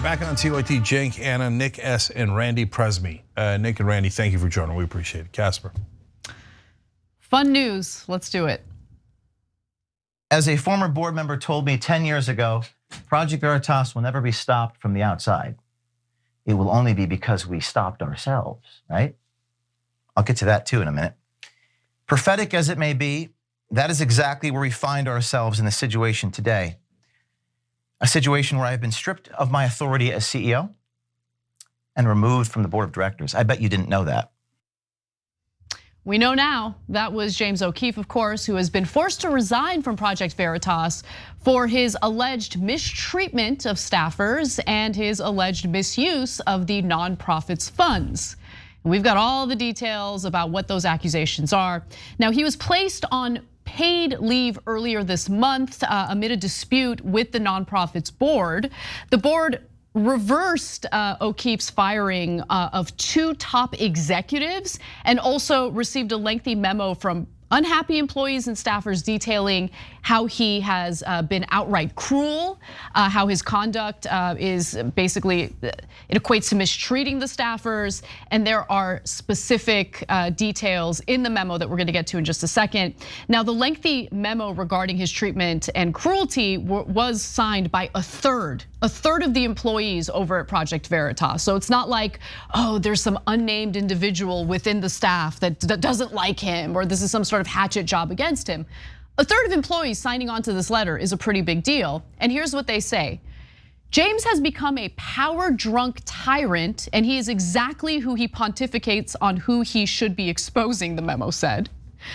Back on TYT, Cenk, Anna, Nick S, and Randy Presmy. Nick and Randy, thank you for joining. We appreciate it. Casper. Fun news. Let's do it. As a former board member told me 10 years ago, Project Veritas will never be stopped from the outside. It will only be because we stopped ourselves, right? I'll get to that too in a minute. Prophetic as it may be, that is exactly where we find ourselves in the situation today. A situation where I've been stripped of my authority as CEO and removed from the board of directors. I bet you didn't know that. We know now. That was James O'Keefe, of course, who has been forced to resign from Project Veritas for his alleged mistreatment of staffers and his alleged misuse of the nonprofit's funds. And we've got all the details about what those accusations are. Now, he was placed on paid leave earlier this month amid a dispute with the nonprofit's board. The board reversed O'Keefe's firing of 2 top executives and also received a lengthy memo from unhappy employees and staffers detailing how he has been outright cruel, how his conduct is basically, it equates to mistreating the staffers. And there are specific details in the memo that we're gonna get to in just a second. Now, the lengthy memo regarding his treatment and cruelty was signed by a third of the employees over at Project Veritas. So it's not like, oh, there's some unnamed individual within the staff that doesn't like him, or this is some sort of hatchet job against him. A third of employees signing on to this letter is a pretty big deal. And here's what they say. James has become a power-drunk tyrant, and he is exactly who he pontificates on who he should be exposing, the memo said.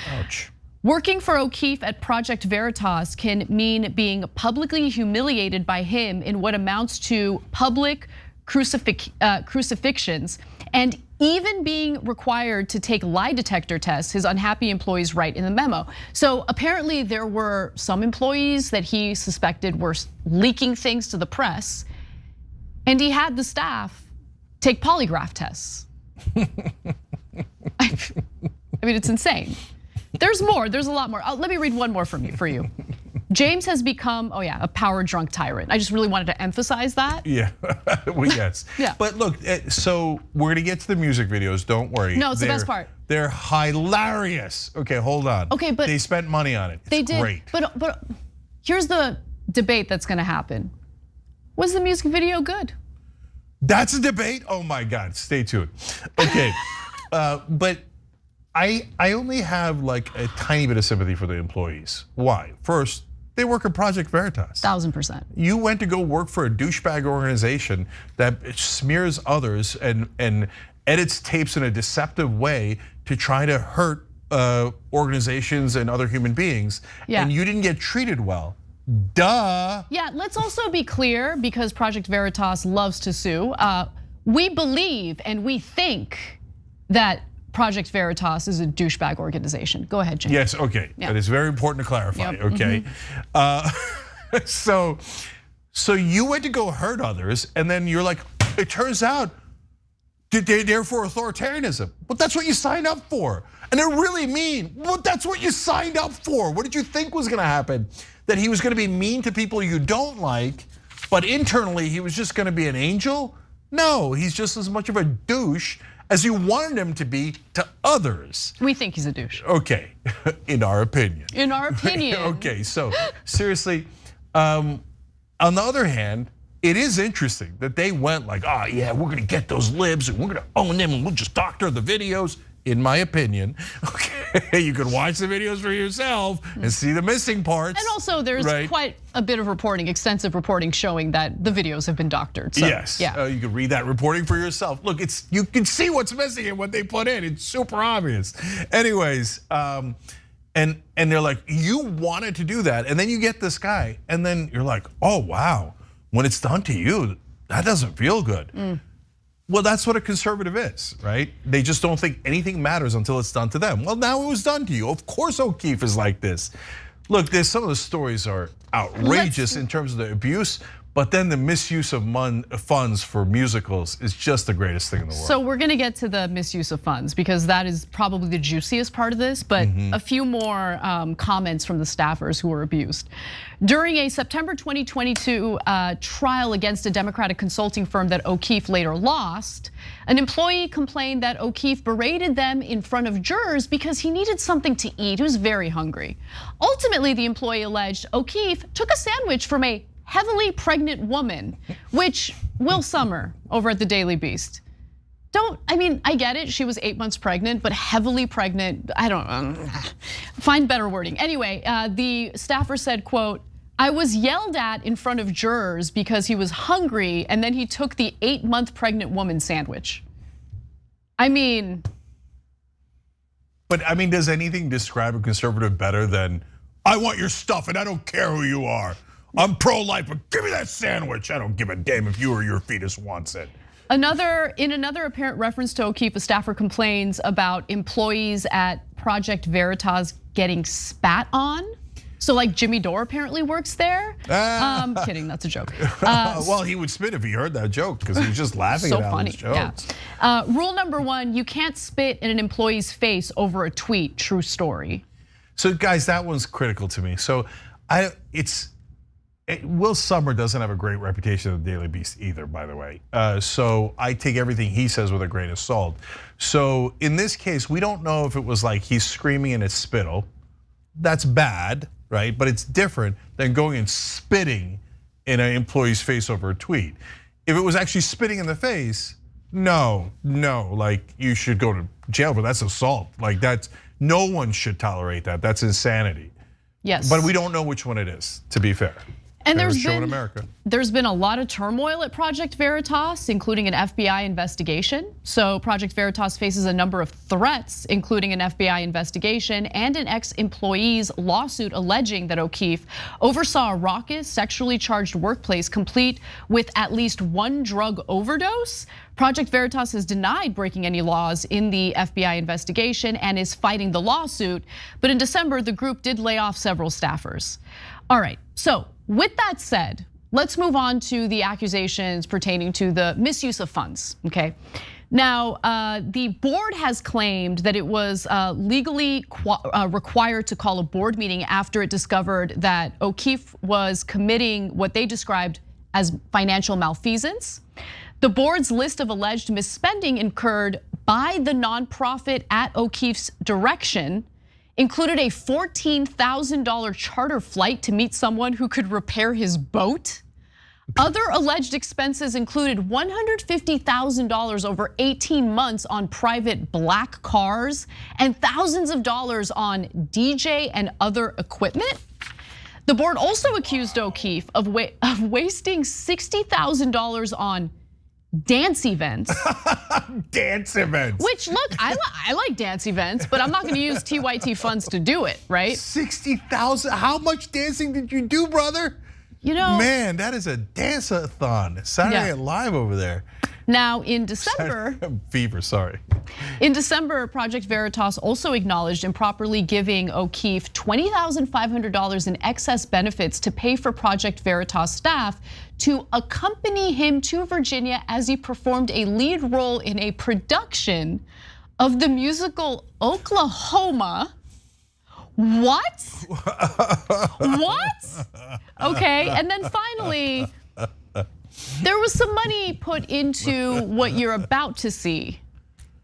Ouch. Working for O'Keefe at Project Veritas can mean being publicly humiliated by him in what amounts to public crucifixions, and even being required to take lie detector tests, his unhappy employees write in the memo. So apparently there were some employees that he suspected were leaking things to the press, and he had the staff take polygraph tests. I mean, it's insane. There's more, there's a lot more. Let me read one more for you. James has become, a power-drunk tyrant. I just really wanted to emphasize that. Yeah, well, yes. Yeah. But look, so we're gonna get to the music videos, don't worry. No, it's the best part. They're hilarious. Okay, hold on. Okay, but they spent money on it. They did, great. But here's the debate that's gonna happen. Was the music video good? That's a debate? Oh my God, stay tuned. Okay, but I only have like a tiny bit of sympathy for the employees. Why? First, they work at Project Veritas. 1000%. You went to go work for a douchebag organization that smears others and edits tapes in a deceptive way to try to hurt organizations and other human beings. Yeah. And you didn't get treated well. Duh. Yeah, let's also be clear, because Project Veritas loves to sue. We believe and we think that Project Veritas is a douchebag organization. Go ahead, Jim. Yes, okay. Yeah. That is very important to clarify, Yep. okay? So you went to go hurt others, and then you're like, it turns out they're for authoritarianism. But that's what you signed up for. And they're really mean. But that's what you signed up for. What did you think was gonna happen? That he was gonna be mean to people you don't like, but internally he was just gonna be an angel? No, he's just as much of a douche as you wanted him to be to others. We think he's a douche. Okay, in our opinion. In our opinion. Okay, so seriously, on the other hand, it is interesting that they went like, yeah, we're gonna get those libs and we're gonna own them and we'll just doctor the videos. In my opinion, okay, you can watch the videos for yourself and see the missing parts. And also there's quite a bit of reporting, extensive reporting showing that the videos have been doctored. So, yes, yeah. You can read that reporting for yourself. Look, you can see what's missing and what they put in. It's super obvious. Anyways, and they're like, you wanted to do that, and then you get this guy, and then you're like, oh wow, when it's done to you, that doesn't feel good. Well, that's what a conservative is, right? They just don't think anything matters until it's done to them. Well, now it was done to you. Of course O'Keefe is like this. Look, some of the stories are outrageous in terms of the abuse, but then the misuse of funds for musicals is just the greatest thing in the world. So we're gonna get to the misuse of funds because that is probably the juiciest part of this, but a few more comments from the staffers who were abused. During a September 2022 trial against a Democratic consulting firm that O'Keefe later lost, an employee complained that O'Keefe berated them in front of jurors because he needed something to eat. He was very hungry. Ultimately, the employee alleged O'Keefe took a sandwich from a heavily pregnant woman, which Will Sommer over at the Daily Beast. I get it, she was 8 months pregnant, but heavily pregnant, I don't find better wording. Anyway, the staffer said, quote, I was yelled at in front of jurors because he was hungry and then he took the 8-month pregnant woman sandwich. But does anything describe a conservative better than, I want your stuff and I don't care who you are. I'm pro-life, but give me that sandwich. I don't give a damn if you or your fetus wants it. In another apparent reference to O'Keefe, a staffer complains about employees at Project Veritas getting spat on. So like Jimmy Dore apparently works there. Kidding, that's a joke. Well, he would spit if he heard that joke because he was just laughing at Alan's jokes. Yeah. Rule number 1, you can't spit in an employee's face over a tweet, true story. So guys, that one's critical to me. So Will Sommer doesn't have a great reputation at the Daily Beast either, by the way. So I take everything he says with a grain of salt. So in this case, we don't know if it was like he's screaming in his spittle. That's bad, right? But it's different than going and spitting in an employee's face over a tweet. If it was actually spitting in the face, no, like you should go to jail, but that's assault. Like no one should tolerate that. That's insanity. Yes. But we don't know which one it is, to be fair. And there's been a lot of turmoil at Project Veritas, including an FBI investigation. So Project Veritas faces a number of threats, including an FBI investigation and an ex-employee's lawsuit alleging that O'Keefe oversaw a raucous, sexually charged workplace complete with at least one drug overdose. Project Veritas has denied breaking any laws in the FBI investigation and is fighting the lawsuit. But in December, the group did lay off several staffers. All right, so with that said, let's move on to the accusations pertaining to the misuse of funds, okay? Now, the board has claimed that it was legally required to call a board meeting after it discovered that O'Keefe was committing what they described as financial malfeasance. The board's list of alleged misspending incurred by the nonprofit at O'Keefe's direction included a $14,000 charter flight to meet someone who could repair his boat. Other alleged expenses included $150,000 over 18 months on private black cars and thousands of dollars on DJ and other equipment. The board also accused O'Keefe of wasting $60,000 on dance events. Dance events. Which, look, I like dance events, but I'm not gonna use TYT funds to do it, right? 60,000, how much dancing did you do, brother? You know. Man, that is a dance-a-thon. Saturday Night Live over there. Now in December. Fever, sorry. In December, Project Veritas also acknowledged improperly giving O'Keefe $20,500 in excess benefits to pay for Project Veritas staff to accompany him to Virginia as he performed a lead role in a production of the musical Oklahoma. What? What? Okay, and then finally, there was some money put into what you're about to see,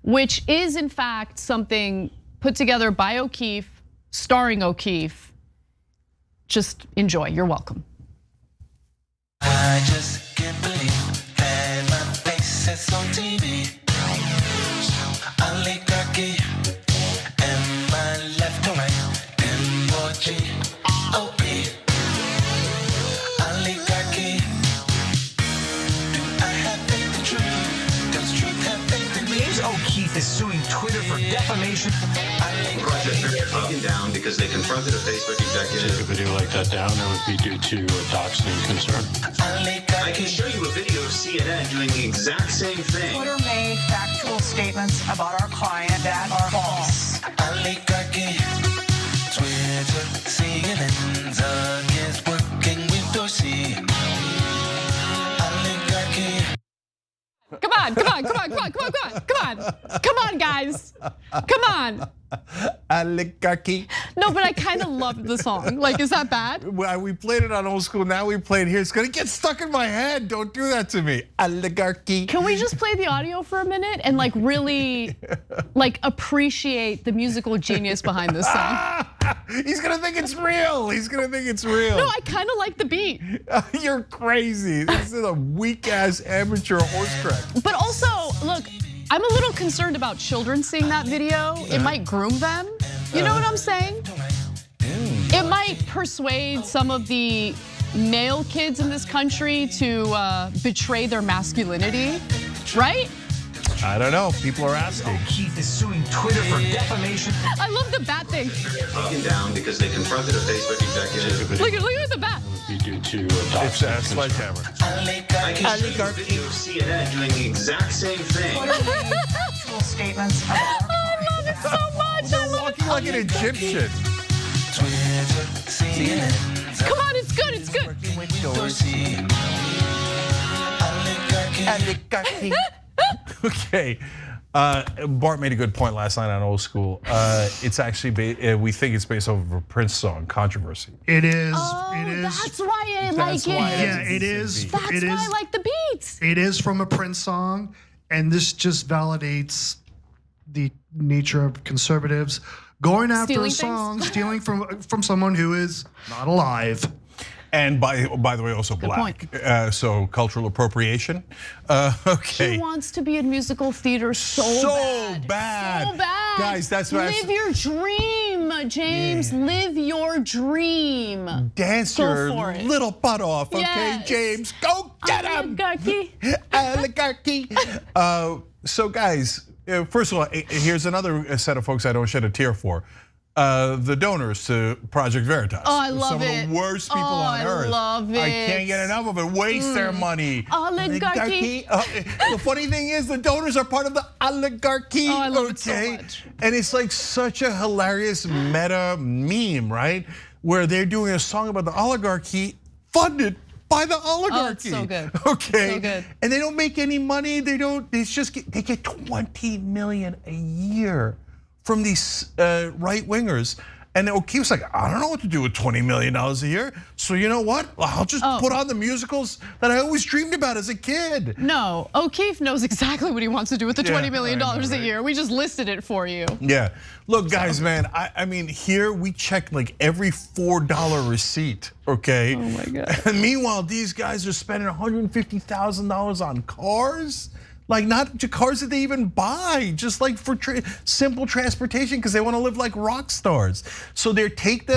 which is in fact something put together by O'Keefe, starring O'Keefe. Just enjoy, you're welcome. I just can't believe that my face is on TV. Oligarchy, am I left or right? M-O-G-O-P. Oligarchy, do I have faith in truth? Does truth have faith in me? James O'Keefe is suing Twitter for defamation. Project taken down because they confronted a Facebook executive. Take a video like that down, it would be due to doxing concern. I can show you a video of CNN doing the exact same thing. Twitter made factual statements about our client that are false. Oligarchy, Twitter, CNN's against working with Dorsey. Oligarchy. Come on, guys. Come on. Oligarchy. No, but I kind of loved the song. Like, is that bad? Well, we played it on Old School, now we play it here. It's gonna get stuck in my head. Don't do that to me. Oligarchy. Can we just play the audio for a minute and like really like appreciate the musical genius behind this song? He's gonna think it's real. He's gonna think it's real. No, I kind of like the beat. You're crazy. This is a weak ass amateur horse track. But also, look, I'm a little concerned about children seeing that video. It might groom them. You know what I'm saying? It might persuade some of the male kids in this country to betray their masculinity, right? I don't know, people are asking. O'Keefe is suing Twitter for defamation. I love the bat thing. Taken down because they confronted a Facebook executive. Look at the bat. Be due to it's a sledgehammer. I can show you a video of CNN doing the exact same thing. Factual statements about our client. I love it so much. They're walking like an Egyptian. Come on, it's good, it's good. Okay. Bart made a good point last night on Old School. It's actually, we think it's based off of a Prince song, Controversy. It is. Oh, it is. that's why I like it. Yeah, it is. That's it why is. I like the beats. It is from a Prince song, and this just validates the nature of conservatives going after Stealing a song, stealing from someone who is not alive. And by the way, also black. So cultural appropriation. Okay. He wants to be in musical theater so bad. So bad. Guys, that's what Live your dream, James. Yeah. Live your dream. Dance your little butt off, okay, Yes. James? Go get him! Oligarchy. Oligarchy. So guys, first of all, here's another set of folks I don't shed a tear for. The donors to Project Veritas. Oh, I love it. Some of the worst people on earth. I love it. I can't get enough of it. Waste their money. Oligarchy. The funny thing is, the donors are part of the oligarchy. Oh, I love it so much. And it's like such a hilarious meta meme, right? Where they're doing a song about the oligarchy funded by the oligarchy. Oh, it's so good. Okay. So good. And they don't make any money. They get 20 million a year from these right wingers. And O'Keefe's like, I don't know what to do with $20 million a year. So you know what? I'll just put on the musicals that I always dreamed about as a kid. No, O'Keefe knows exactly what he wants to do with the $20 million a year. We just listed it for you. Yeah, look guys, man, I mean, here we check like every $4 receipt, okay? Oh my God. And meanwhile, these guys are spending $150,000 on cars. Like not cars that they even buy, just like for simple transportation because they want to live like rock stars. So they take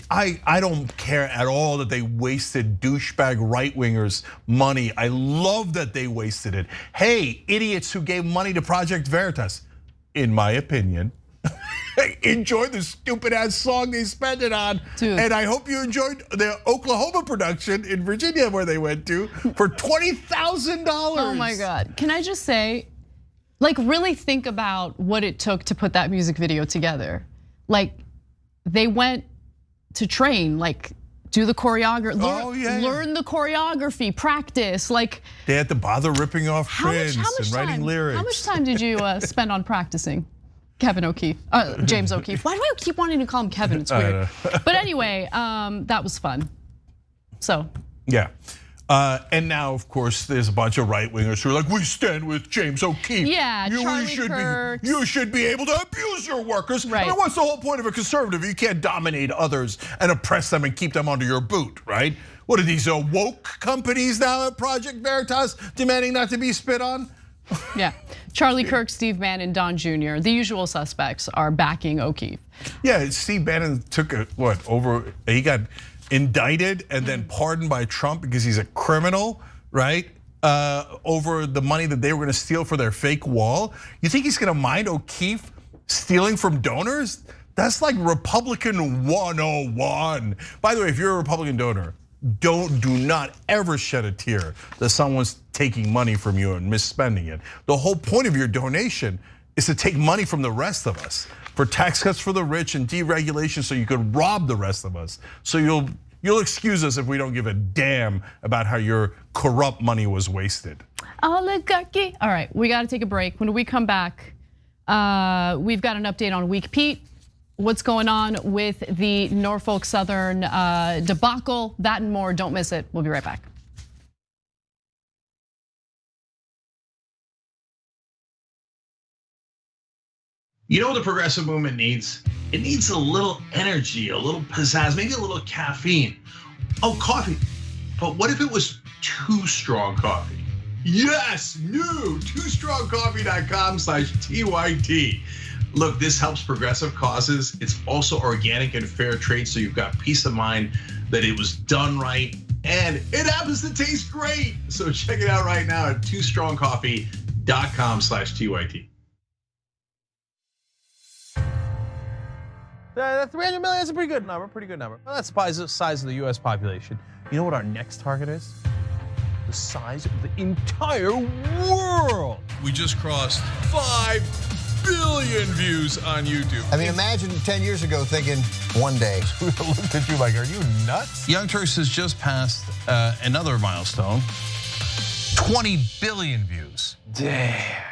I don't care at all that they wasted douchebag right wingers money. I love that they wasted it. Hey, idiots who gave money to Project Veritas, in my opinion, enjoy the stupid ass song they spent it on. Dude. And I hope you enjoyed the Oklahoma production in Virginia where they went to for $20,000. Oh my God. Can I just say, like really think about what it took to put that music video together. Like they went to train, like do the choreography, learn the choreography, practice. Like they had to bother ripping off trends and writing lyrics. How much time did you spend on practicing? Kevin O'Keefe, James O'Keefe. Why do I keep wanting to call him Kevin? It's weird. But anyway, that was fun. So. Yeah. And now, of course, there's a bunch of right wingers who are like, we stand with James O'Keefe. Yeah, Charlie Turks. You should be able to abuse your workers. Right. I mean, what's the whole point of a conservative? You can't dominate others and oppress them and keep them under your boot, right? What are these woke companies now at Project Veritas demanding not to be spit on? Yeah, Charlie Kirk, Steve Bannon, Don Jr., the usual suspects are backing O'Keefe. Yeah, Steve Bannon took he got indicted and then pardoned by Trump because he's a criminal, right? Over the money that they were gonna steal for their fake wall. You think he's gonna mind O'Keefe stealing from donors? That's like Republican 101. By the way, if you're a Republican donor, do not ever shed a tear that someone's taking money from you and misspending it. The whole point of your donation is to take money from the rest of us for tax cuts for the rich and deregulation so you could rob the rest of us. So you'll excuse us if we don't give a damn about how your corrupt money was wasted. Oligarchy. All right, we got to take a break. When we come back, we've got an update on Weak Pete. What's going on with the Norfolk Southern debacle, that and more. Don't miss it. We'll be right back. You know what the progressive movement needs? It needs a little energy, a little pizzazz, maybe a little caffeine. Oh, coffee. But what if it was too strong coffee? Yes, new, toostrongcoffee.com/TYT. Look, this helps progressive causes. It's also organic and fair trade, so you've got peace of mind that it was done right, and it happens to taste great. So check it out right now at toostrongcoffee.com/TYT. 300 million is a pretty good number, Well, that's the size of the US population. You know what our next target is? The size of the entire world. We just crossed 5 billion views on YouTube. I mean, imagine 10 years ago thinking one day. We looked at you like, are you nuts? Young Turks has just passed another milestone, 20 billion views. Damn.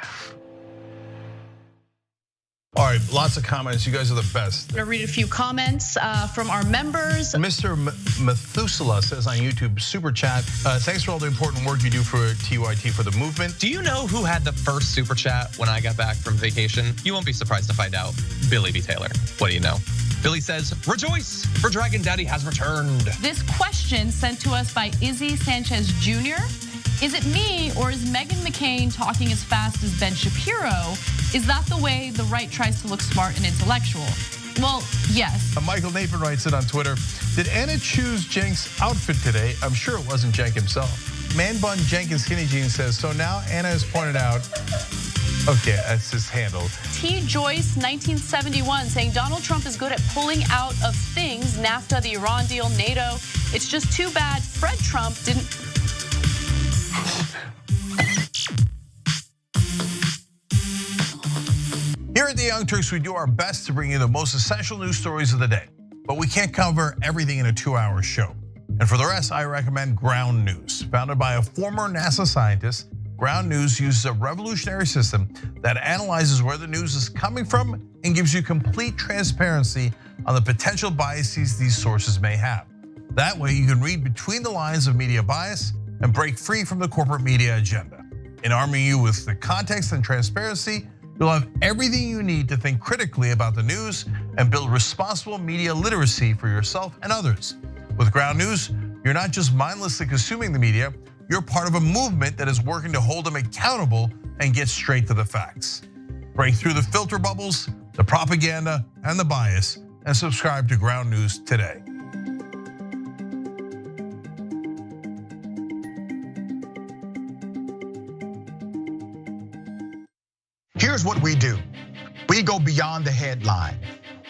All right, lots of comments. You guys are the best. I'm gonna read a few comments from our members. Mr. Methuselah says on YouTube, super chat, thanks for all the important work you do for TYT for the movement. Do you know who had the first super chat when I got back from vacation? You won't be surprised to find out. Billy B. Taylor. What do you know? Billy says, rejoice, for Dragon Daddy has returned. This question sent to us by Izzy Sanchez Jr. Is it me or is Meghan McCain talking as fast as Ben Shapiro? Is that the way the right tries to look smart and intellectual? Well, yes. Michael Nathan writes it on Twitter. Did Anna choose Cenk's outfit today? I'm sure it wasn't Cenk himself. Man Bun Jenkins Skinny Jeans says, so now Anna has pointed out, okay, that's his handle. T. Joyce, 1971, saying Donald Trump is good at pulling out of things, NAFTA, the Iran deal, NATO. It's just too bad Fred Trump didn't. Here at the Young Turks, we do our best to bring you the most essential news stories of the day, but we can't cover everything in a 2-hour show. And for the rest, I recommend Ground News. Founded by a former NASA scientist, Ground News uses a revolutionary system that analyzes where the news is coming from and gives you complete transparency on the potential biases these sources may have. That way, you can read between the lines of media bias and break free from the corporate media agenda. In arming you with the context and transparency, you'll have everything you need to think critically about the news and build responsible media literacy for yourself and others. With Ground News, you're not just mindlessly consuming the media, you're part of a movement that is working to hold them accountable and get straight to the facts. Break through the filter bubbles, the propaganda, and the bias, and subscribe to Ground News today. Here's what we do. We go beyond the headline.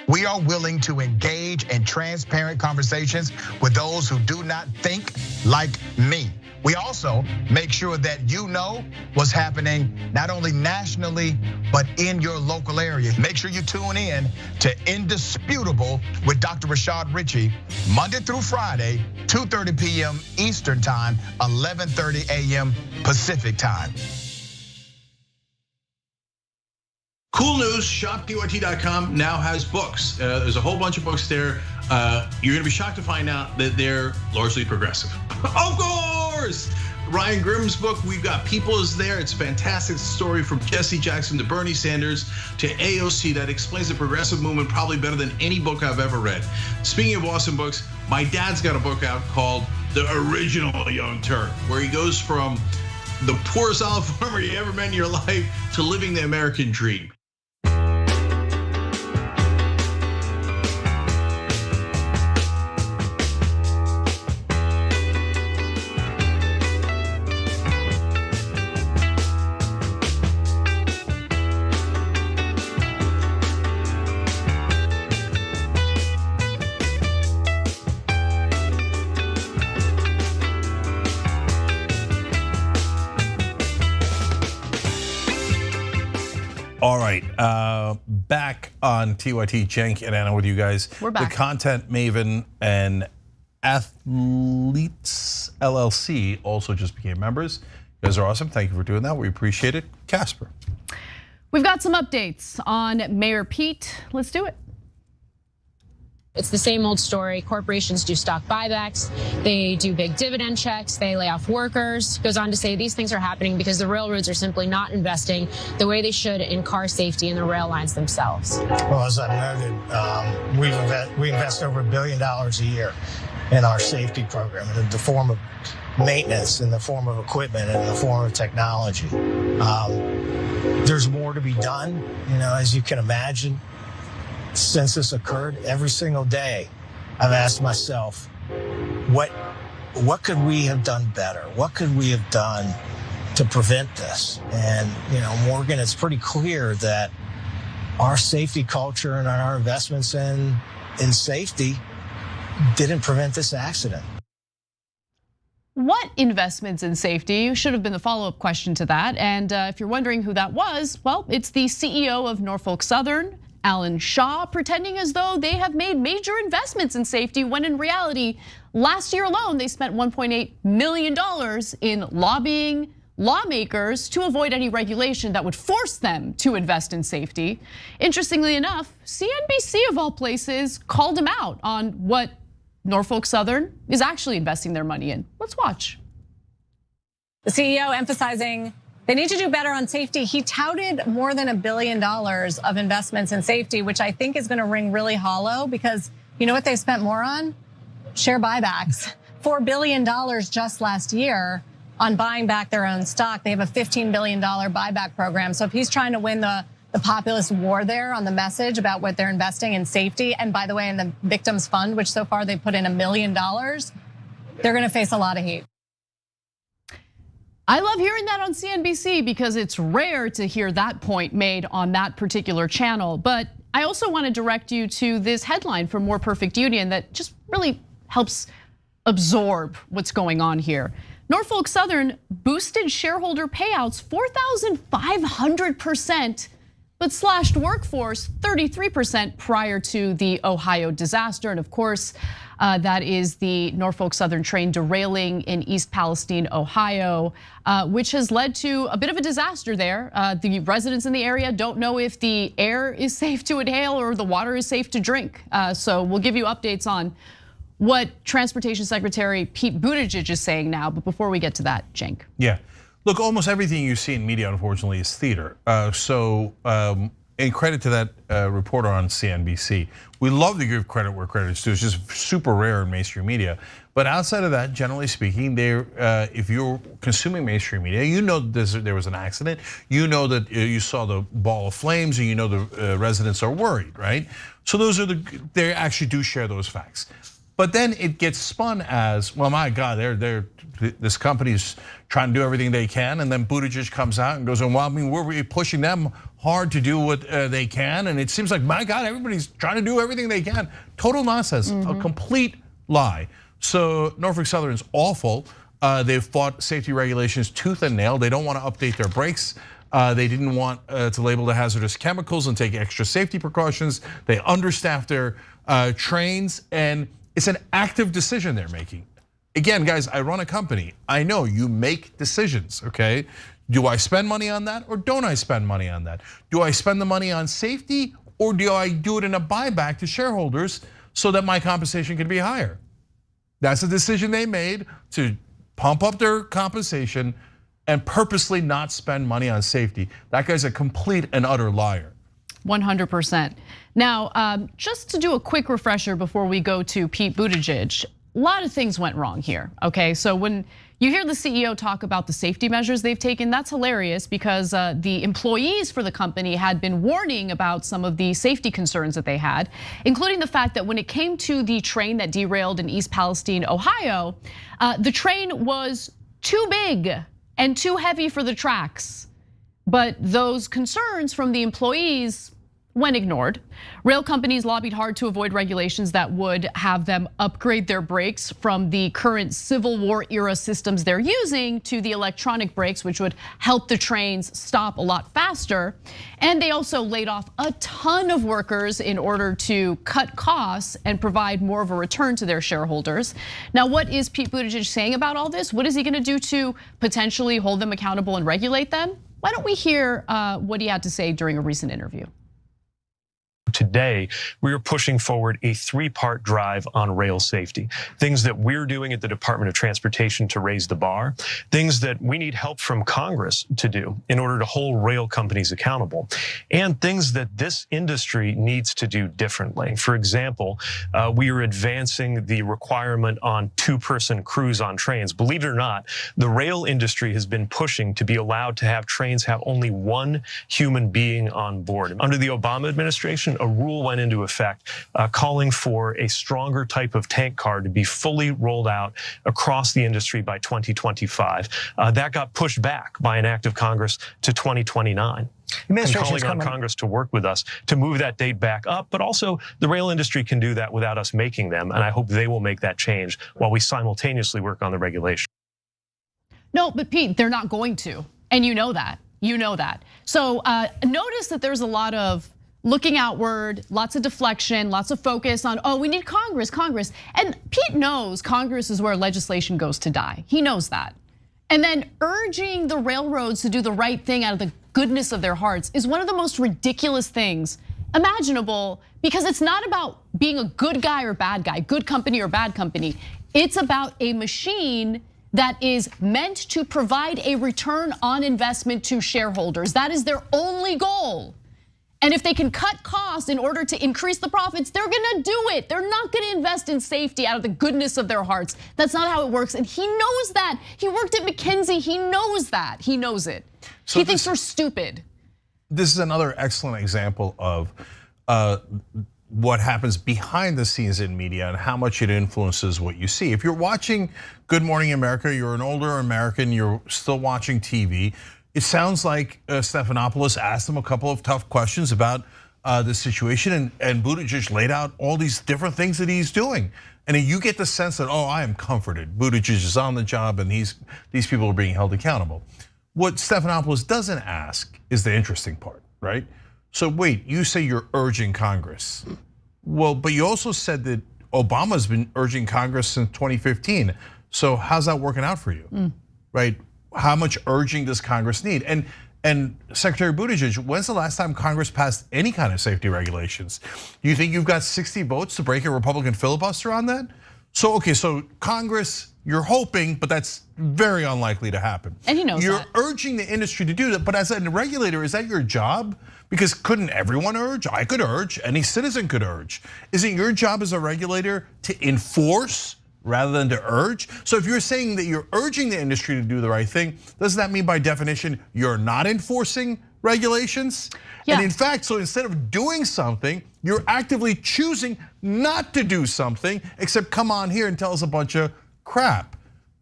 We are willing to engage in transparent conversations with those who do not think like me. We also make sure that you know what's happening not only nationally, but in your local area. Make sure you tune in to Indisputable with Dr. Rashad Ritchie, Monday through Friday, 2:30 p.m. Eastern Time, 11:30 a.m. Pacific Time. Cool news, shoptyt.com now has books. There's a whole bunch of books there. You're gonna be shocked to find out that they're largely progressive. Of course! Ryan Grimm's book, We've Got People, is there. It's a fantastic story from Jesse Jackson to Bernie Sanders to AOC that explains the progressive movement probably better than any book I've ever read. Speaking of awesome books, my dad's got a book out called The Original Young Turk, where he goes from the poorest olive farmer you ever met in your life to living the American dream. All right, back on TYT, Cenk and Anna with you guys. We're back. The Content Maven and Athletes LLC also just became members. You guys are awesome. Thank you for doing that. We appreciate it. Casper. We've got some updates on Mayor Pete. Let's do it. It's the same old story. Corporations do stock buybacks. They do big dividend checks. They lay off workers. Goes on to say these things are happening because the railroads are simply not investing the way they should in car safety and the rail lines themselves. Well, as I noted, we invest over $1 billion a year in our safety program in the form of maintenance, in the form of equipment, and in the form of technology. There's more to be done, as you can imagine. Since this occurred, every single day, I've asked myself, what could we have done better? What could we have done to prevent this? And, Morgan, it's pretty clear that our safety culture and our investments in safety didn't prevent this accident. what investments in safety should have been the follow-up question to that. And if you're wondering who that was, well, it's the CEO of Norfolk Southern, Alan Shaw, pretending as though they have made major investments in safety when in reality, last year alone, they spent $1.8 million in lobbying lawmakers to avoid any regulation that would force them to invest in safety. Interestingly enough, CNBC of all places called him out on what Norfolk Southern is actually investing their money in. Let's watch. The CEO emphasizing they need to do better on safety. He touted more than $1 billion of investments in safety, which I think is going to ring really hollow because you know what they spent more on? Share buybacks. $4 billion just last year on buying back their own stock. They have a $15 billion buyback program. So if he's trying to win the populist war there on the message about what they're investing in safety, and by the way, in the victims fund, which so far they put in $1 million, they're going to face a lot of heat. I love hearing that on CNBC because it's rare to hear that point made on that particular channel. But I also want to direct you to this headline from More Perfect Union that just really helps absorb what's going on here. Norfolk Southern boosted shareholder payouts 4,500%, but slashed workforce 33% prior to the Ohio disaster. And of course, that is the Norfolk Southern train derailing in East Palestine, Ohio, which has led to a bit of a disaster there. The residents in the area don't know if the air is safe to inhale or the water is safe to drink. So we'll give you updates on what Transportation Secretary Pete Buttigieg is saying now. But before we get to that, Cenk. Yeah, look, almost everything you see in media, unfortunately, is theater. In credit to that reporter on CNBC, we love to give credit where credit is due. It's just super rare in mainstream media. But outside of that, generally speaking, if you're consuming mainstream media, you know there was an accident. You know that you saw the ball of flames, and you know the residents are worried, right? So they actually do share those facts. But then it gets spun as, well, my God, this company's trying to do everything they can, and then Buttigieg comes out and goes, well, I mean, we're pushing them hard to do what they can, and it seems like, my God, everybody's trying to do everything they can. Total nonsense, a complete lie. So Norfolk Southern's awful. They've fought safety regulations tooth and nail. They don't want to update their brakes. They didn't want to label the hazardous chemicals and take extra safety precautions. They understaffed their trains, and it's an active decision they're making. Again, guys, I run a company. I know you make decisions, okay? Do I spend money on that or don't I spend money on that? Do I spend the money on safety or do I do it in a buyback to shareholders so that my compensation can be higher? That's a decision they made to pump up their compensation and purposely not spend money on safety. That guy's a complete and utter liar. 100%. Now, just to do a quick refresher before we go to Pete Buttigieg, a lot of things went wrong here, okay? So when you hear the CEO talk about the safety measures they've taken, that's hilarious because the employees for the company had been warning about some of the safety concerns that they had, including the fact that when it came to the train that derailed in East Palestine, Ohio, the train was too big and too heavy for the tracks. But those concerns from the employees went ignored. Rail companies lobbied hard to avoid regulations that would have them upgrade their brakes from the current Civil War era systems they're using to the electronic brakes, which would help the trains stop a lot faster. And they also laid off a ton of workers in order to cut costs and provide more of a return to their shareholders. Now, what is Pete Buttigieg saying about all this? What is he gonna do to potentially hold them accountable and regulate them? Why don't we hear what he had to say during a recent interview? Today, we are pushing forward a three-part drive on rail safety. Things that we're doing at the Department of Transportation to raise the bar, things that we need help from Congress to do in order to hold rail companies accountable, and things that this industry needs to do differently. For example, we are advancing the requirement on two-person crews on trains. Believe it or not, the rail industry has been pushing to be allowed to have trains have only one human being on board. Under the Obama administration, a rule went into effect calling for a stronger type of tank car to be fully rolled out across the industry by 2025. That got pushed back by an act of Congress to 2029. And calling on Congress to work with us to move that date back up, but also the rail industry can do that without us making them, and I hope they will make that change while we simultaneously work on the regulation. No, but Pete, they're not going to. And you know that. You know that. So notice that there's a lot of looking outward, lots of deflection, lots of focus on, oh, we need Congress. And Pete knows Congress is where legislation goes to die. He knows that. And then urging the railroads to do the right thing out of the goodness of their hearts is one of the most ridiculous things imaginable, because it's not about being a good guy or bad guy, good company or bad company. It's about a machine that is meant to provide a return on investment to shareholders. That is their only goal. And if they can cut costs in order to increase the profits, they're gonna do it. They're not gonna invest in safety out of the goodness of their hearts. That's not how it works, and he knows that. He worked at McKinsey, he knows that, he knows it. So he thinks we're stupid. This is another excellent example of what happens behind the scenes in media and how much it influences what you see. If you're watching Good Morning America, you're an older American, you're still watching TV, it sounds like Stephanopoulos asked him a couple of tough questions about the situation, and Buttigieg laid out all these different things that he's doing. And you get the sense that, oh, I am comforted. Buttigieg is on the job and these people are being held accountable. What Stephanopoulos doesn't ask is the interesting part, right? So wait, you say you're urging Congress. Well, but you also said that Obama's been urging Congress since 2015. So how's that working out for you, right? How much urging does Congress need? And Secretary Buttigieg, when's the last time Congress passed any kind of safety regulations? You think you've got 60 votes to break a Republican filibuster on that? So, okay, so Congress, you're hoping, but that's very unlikely to happen. And he knows You're that. urging the industry to do that, but as a regulator, is that your job? Because couldn't everyone urge? I could urge, any citizen could urge. Isn't your job as a regulator to enforce rather than to urge? So if you're saying that you're urging the industry to do the right thing, doesn't that mean by definition you're not enforcing regulations? Yeah. And in fact, so instead of doing something, you're actively choosing not to do something, except come on here and tell us a bunch of crap.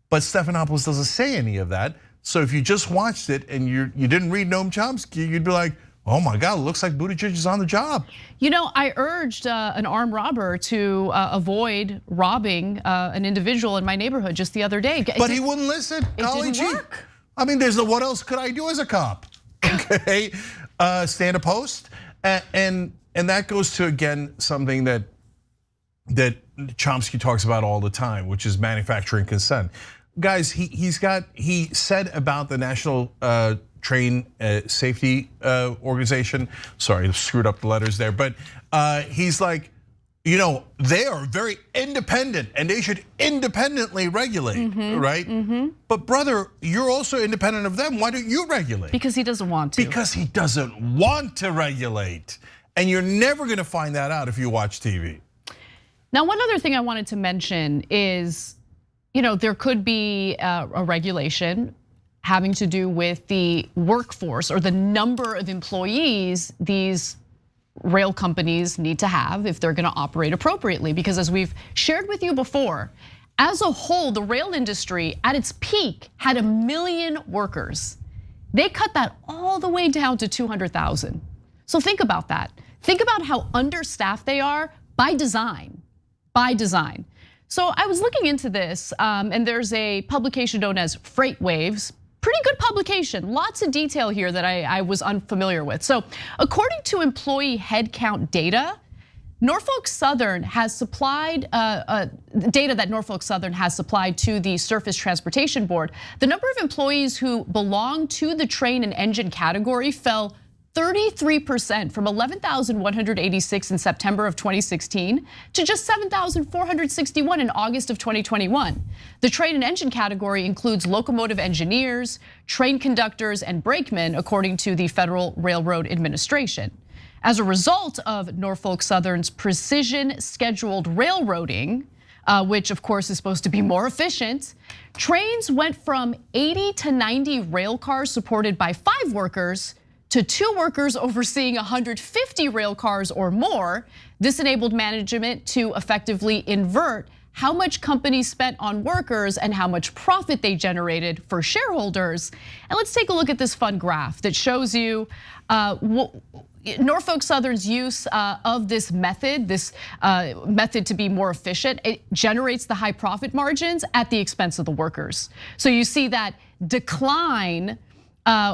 But Stephanopoulos doesn't say any of that. So if you just watched it and you didn't read Noam Chomsky, you'd be like, oh my God, it looks like Buttigieg is on the job. You know, I urged an armed robber to avoid robbing an individual in my neighborhood just the other day. But he wouldn't listen. It didn't work. I mean, what else could I do as a cop? Okay, stand a post, and that goes to, again, something that Chomsky talks about all the time, which is manufacturing consent. Guys, he said about the National Train Safety Organization. Sorry, I screwed up the letters there, but he's like, you know, they are very independent and they should independently regulate, right? But brother, you're also independent of them. Why don't you regulate? Because he doesn't want to. Because he doesn't want to regulate. And you're never gonna find that out if you watch TV. Now, one other thing I wanted to mention is, you know, there could be a regulation having to do with the workforce or the number of employees these rail companies need to have if they're gonna operate appropriately. Because as we've shared with you before, as a whole, the rail industry at its peak had 1 million workers. They cut that all the way down to 200,000. So think about that. Think about how understaffed they are by design, So I was looking into this, and there's a publication known as Freight Waves. Pretty good publication, lots of detail here that I was unfamiliar with. So according to employee headcount data, Norfolk Southern has supplied data that Norfolk Southern has supplied to the Surface Transportation Board. The number of employees who belong to the train and engine category fell 33% from 11,186 in September of 2016 to just 7,461 in August of 2021. The train and engine category includes locomotive engineers, train conductors, and brakemen, according to the Federal Railroad Administration. As a result of Norfolk Southern's precision scheduled railroading, which of course is supposed to be more efficient, trains went from 80 to 90 rail cars supported by 5 workers to 2 workers overseeing 150 rail cars or more. This enabled management to effectively invert how much companies spent on workers and how much profit they generated for shareholders. And let's take a look at this fun graph that shows you Norfolk Southern's use of this method to be more efficient. It generates the high profit margins at the expense of the workers. So you see that decline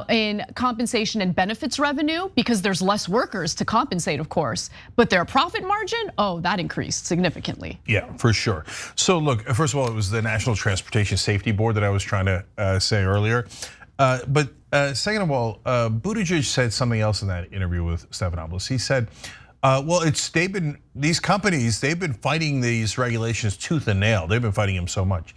in compensation and benefits revenue because there's less workers to compensate, of course. But their profit margin, that increased significantly. Yeah, for sure. So look, first of all, it was the National Transportation Safety Board that I was trying to say earlier. But second of all, Buttigieg said something else in that interview with Stephanopoulos. He said, well, these companies, they've been fighting these regulations tooth and nail. They've been fighting them so much.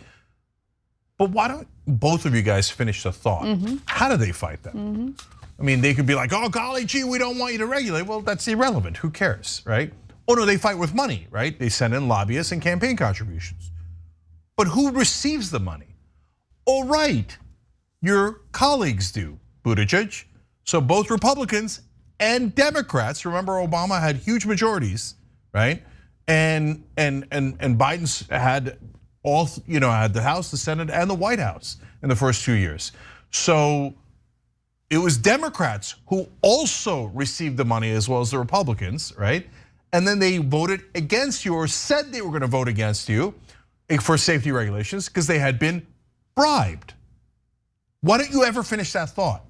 But why don't both of you guys finish the thought? How do they fight them? I mean, they could be like, oh, golly gee, we don't want you to regulate. Well, that's irrelevant. Who cares, right? Oh no, they fight with money, right? They send in lobbyists and campaign contributions. But who receives the money? Oh, right, your colleagues do, Buttigieg. So both Republicans and Democrats, remember Obama had huge majorities, right? And Biden's had had the House, the Senate, and the White House in the first 2 years. So it was Democrats who also received the money as well as the Republicans, right? And then they voted against you or said they were gonna vote against you for safety regulations because they had been bribed. Why don't you ever finish that thought?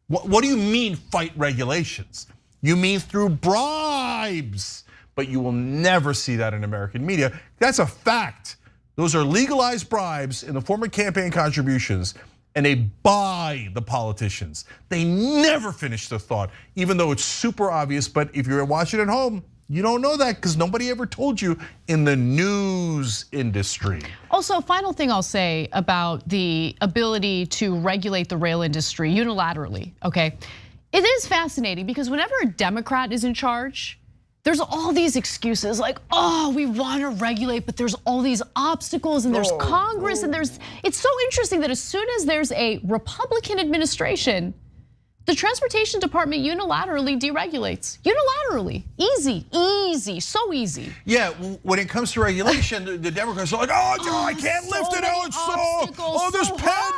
What do you mean fight regulations? You mean through bribes, but you will never see that in American media. That's a fact. Those are legalized bribes in the form of campaign contributions, and they buy the politicians. They never finish the thought, even though it's super obvious, but if you're watching at home, you don't know that because nobody ever told you in the news industry. Also, final thing I'll say about the ability to regulate the rail industry unilaterally, okay? It is fascinating because whenever a Democrat is in charge, there's all these excuses like, we want to regulate, but there's all these obstacles and there's Congress and it's so interesting that as soon as there's a Republican administration, the Transportation Department unilaterally deregulates. Unilaterally, easy, so easy. Yeah, when it comes to regulation, the Democrats are like, I can't lift it, there's pen,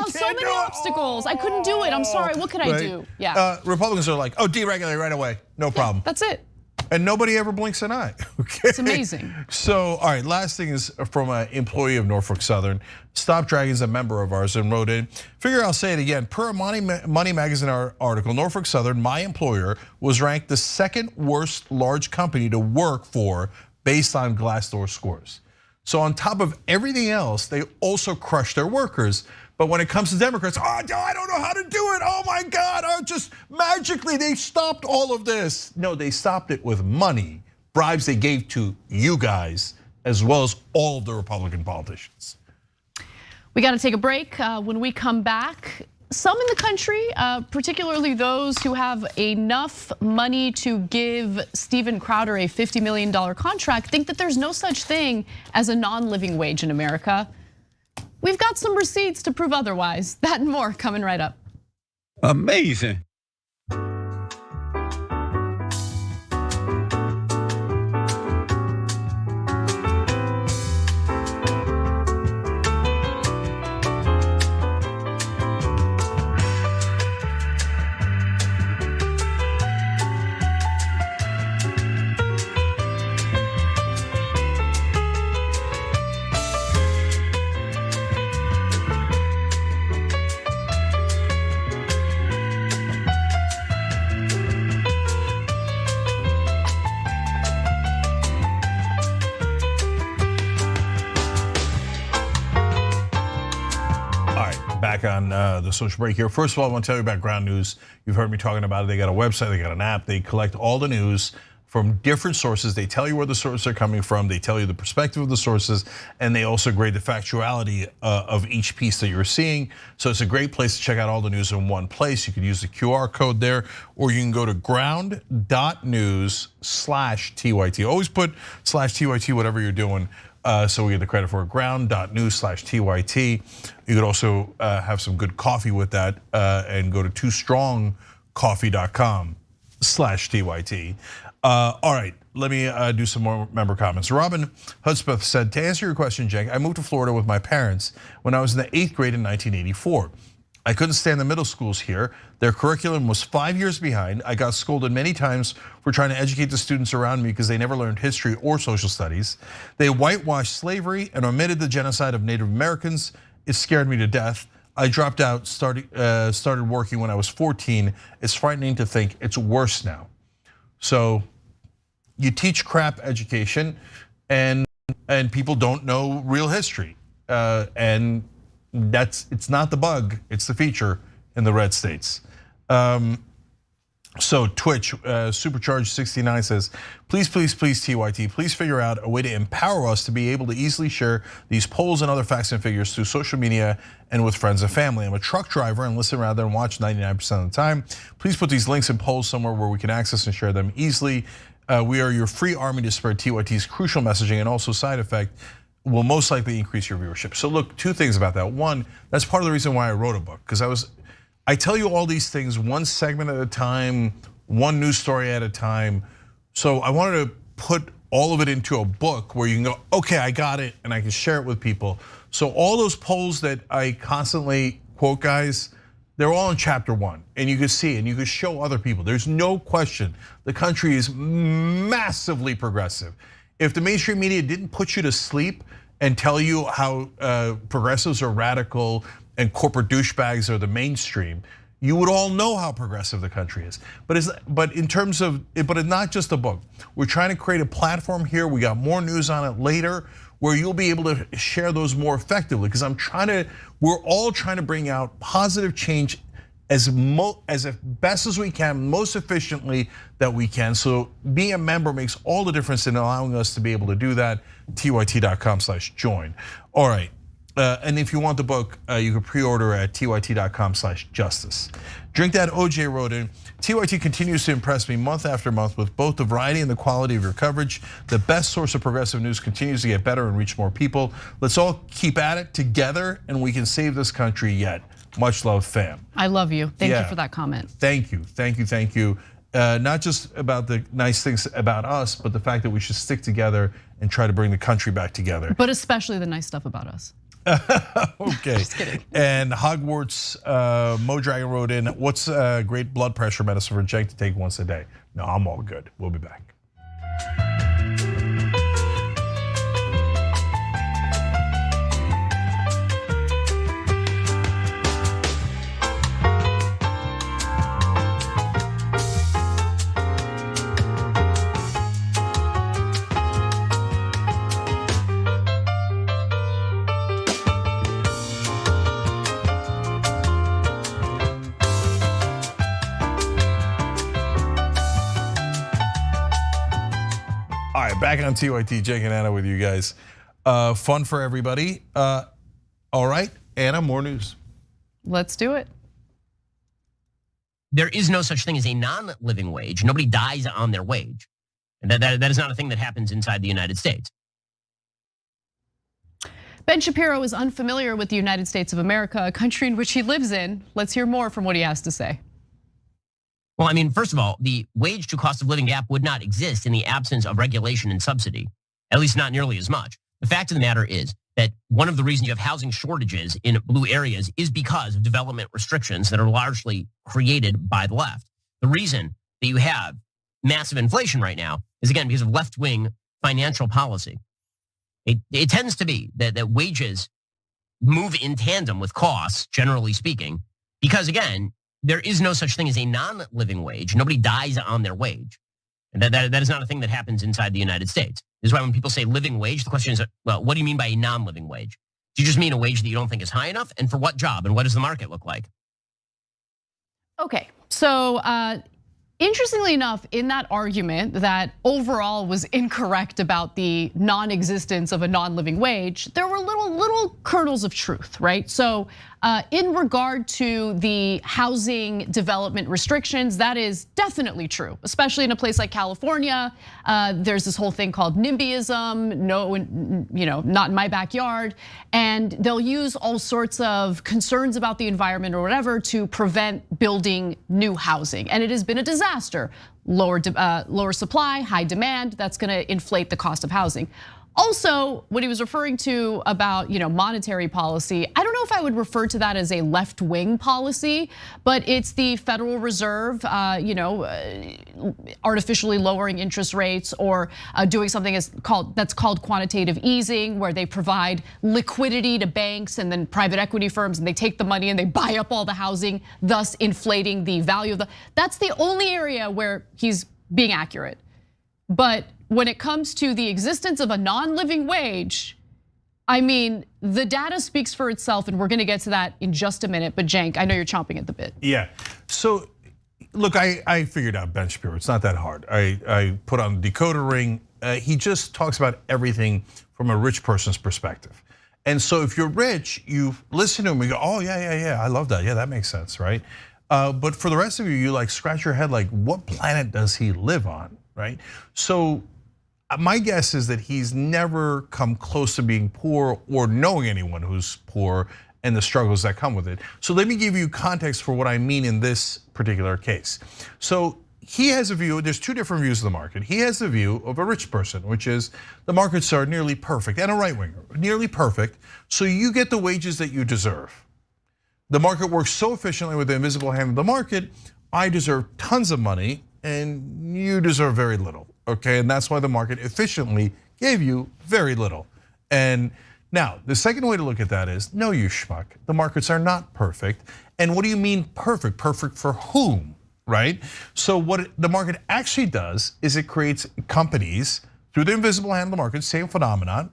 so many obstacles. I couldn't do it, I'm sorry, what could I do? Yeah. Republicans are like, deregulate right away, no problem. That's it. And nobody ever blinks an eye, okay? It's amazing. So, all right, last thing is from an employee of Norfolk Southern. Stop Dragon's a member of ours and wrote in, figure I'll say it again, per a Money Magazine article, Norfolk Southern, my employer, was ranked the second worst large company to work for based on Glassdoor scores. So on top of everything else, they also crush their workers. But when it comes to Democrats, I don't know how to do it. Oh my God, just magically they stopped all of this. No, they stopped it with money, bribes they gave to you guys, as well as all of the Republican politicians. We got to take a break. When we come back, some in the country, particularly those who have enough money to give Steven Crowder a $50 million contract, think that there's no such thing as a non-living wage in America. We've got some receipts to prove otherwise. That and more coming right up. Amazing. Back on the social break here. First of all, I want to tell you about Ground News. You've heard me talking about it. They got a website, they got an app. They collect all the news from different sources. They tell you where the sources are coming from. They tell you the perspective of the sources, and they also grade the factuality of each piece that you're seeing. So it's a great place to check out all the news in one place. You can use the QR code there, or you can go to ground.news/TYT. Always put /TYT whatever you're doing. So we get the credit for it. Ground.news/TYT. You could also have some good coffee with that and go to twostrongcoffee.com/TYT. All right, let me do some more member comments. Robin Hudspeth said, to answer your question, Cenk, I moved to Florida with my parents when I was in the 8th grade in 1984. I couldn't stand the middle schools here. Their curriculum was 5 years behind. I got scolded many times for trying to educate the students around me because they never learned history or social studies. They whitewashed slavery and omitted the genocide of Native Americans. It scared me to death. I dropped out, started working when I was 14. It's frightening to think it's worse now. So you teach crap education and people don't know real history. And it's not the bug, it's the feature in the red states. So Twitch, Supercharged69 says, please, please, please, TYT, please figure out a way to empower us to be able to easily share these polls and other facts and figures through social media and with friends and family. I'm a truck driver and listen rather than watch 99% of the time. Please put these links and polls somewhere where we can access and share them easily. We are your free army to spread TYT's crucial messaging, and also side effect will most likely increase your viewership. So look, two things about that. One, that's part of the reason why I wrote a book, because I tell you all these things one segment at a time, one news story at a time. So I wanted to put all of it into a book where you can go, okay, I got it, and I can share it with people. So all those polls that I constantly quote, guys, they're all in chapter 1, and you can see, and you can show other people. There's no question the country is massively progressive. If the mainstream media didn't put you to sleep and tell you how progressives are radical and corporate douchebags are the mainstream, you would all know how progressive the country is. But in terms of, but it's not just a book. We're trying to create a platform here. We got more news on it later, where you'll be able to share those more effectively. Because we're all trying to bring out positive change as best as we can, most efficiently that we can. So being a member makes all the difference in allowing us to be able to do that. tyt.com/join. All right. And if you want the book, you can pre-order at tyt.com/justice. Drink That OJ wrote in, TYT continues to impress me month after month with both the variety and the quality of your coverage. The best source of progressive news continues to get better and reach more people. Let's all keep at it together, and we can save this country yet. Much love, fam. I love you. Thank you for that comment. Thank you, thank you, thank you. Not just about the nice things about us, but the fact that we should stick together and try to bring the country back together. But especially the nice stuff about us. Okay. Just kidding. And Hogwarts Mo Dragon wrote in, what's a great blood pressure medicine for Jake to take once a day? No, I'm all good. We'll be back. All right, back on TYT, Jake and Anna with you guys. Fun for everybody. All right, Anna, more news. Let's do it. There is no such thing as a non-living wage. Nobody dies on their wage. And that is not a thing that happens inside the United States. Ben Shapiro is unfamiliar with the United States of America, a country in which he lives in. Let's hear more from what he has to say. Well, I mean, first of all, the wage to cost of living gap would not exist in the absence of regulation and subsidy, at least not nearly as much. The fact of the matter is that one of the reasons you have housing shortages in blue areas is because of development restrictions that are largely created by the left. The reason that you have massive inflation right now is, again, because of left-wing financial policy. It tends to be that wages move in tandem with costs, generally speaking, because, again, there is no such thing as a non-living wage. Nobody dies on their wage. And that is not a thing that happens inside the United States. This is why when people say living wage, the question is, well, what do you mean by a non-living wage? Do you just mean a wage that you don't think is high enough? And for what job? And what does the market look like? Okay, so interestingly enough, in that argument that overall was incorrect about the non-existence of a non-living wage, there were little kernels of truth, right? So in regard to the housing development restrictions, that is definitely true, especially in a place like California. There's this whole thing called NIMBYism, no, not in my backyard. And they'll use all sorts of concerns about the environment or whatever to prevent building new housing. And it has been a disaster. Lower supply, high demand, that's gonna inflate the cost of housing. Also, what he was referring to about monetary policy, I don't know know if I would refer to that as a left-wing policy, but it's the Federal Reserve, artificially lowering interest rates or doing something that's called quantitative easing, where they provide liquidity to banks and then private equity firms, and they take the money and they buy up all the housing, thus inflating the value of that's the only area where he's being accurate. But when it comes to the existence of a non-living wage, I mean, the data speaks for itself, and we're gonna get to that in just a minute. But Cenk, I know you're chomping at the bit. Yeah, so look, I figured out Ben Shapiro. It's not that hard. I put on the decoder ring. He just talks about everything from a rich person's perspective. And so if you're rich, you listen to him and go, oh yeah, I love that. Yeah, that makes sense, right? But for the rest of you, you like scratch your head like, what planet does he live on, right? So my guess is that he's never come close to being poor or knowing anyone who's poor and the struggles that come with it. So let me give you context for what I mean in this particular case. So he has a view, there's two different views of the market. He has the view of a rich person, which is the markets are nearly perfect, and a right winger, nearly perfect, so you get the wages that you deserve. The market works so efficiently with the invisible hand of the market, I deserve tons of money and you deserve very little, okay? And that's why the market efficiently gave you very little. And now, the second way to look at that is, no you schmuck, the markets are not perfect. And what do you mean perfect? Perfect for whom, right? So what the market actually does is it creates companies through the invisible hand of the market, same phenomenon,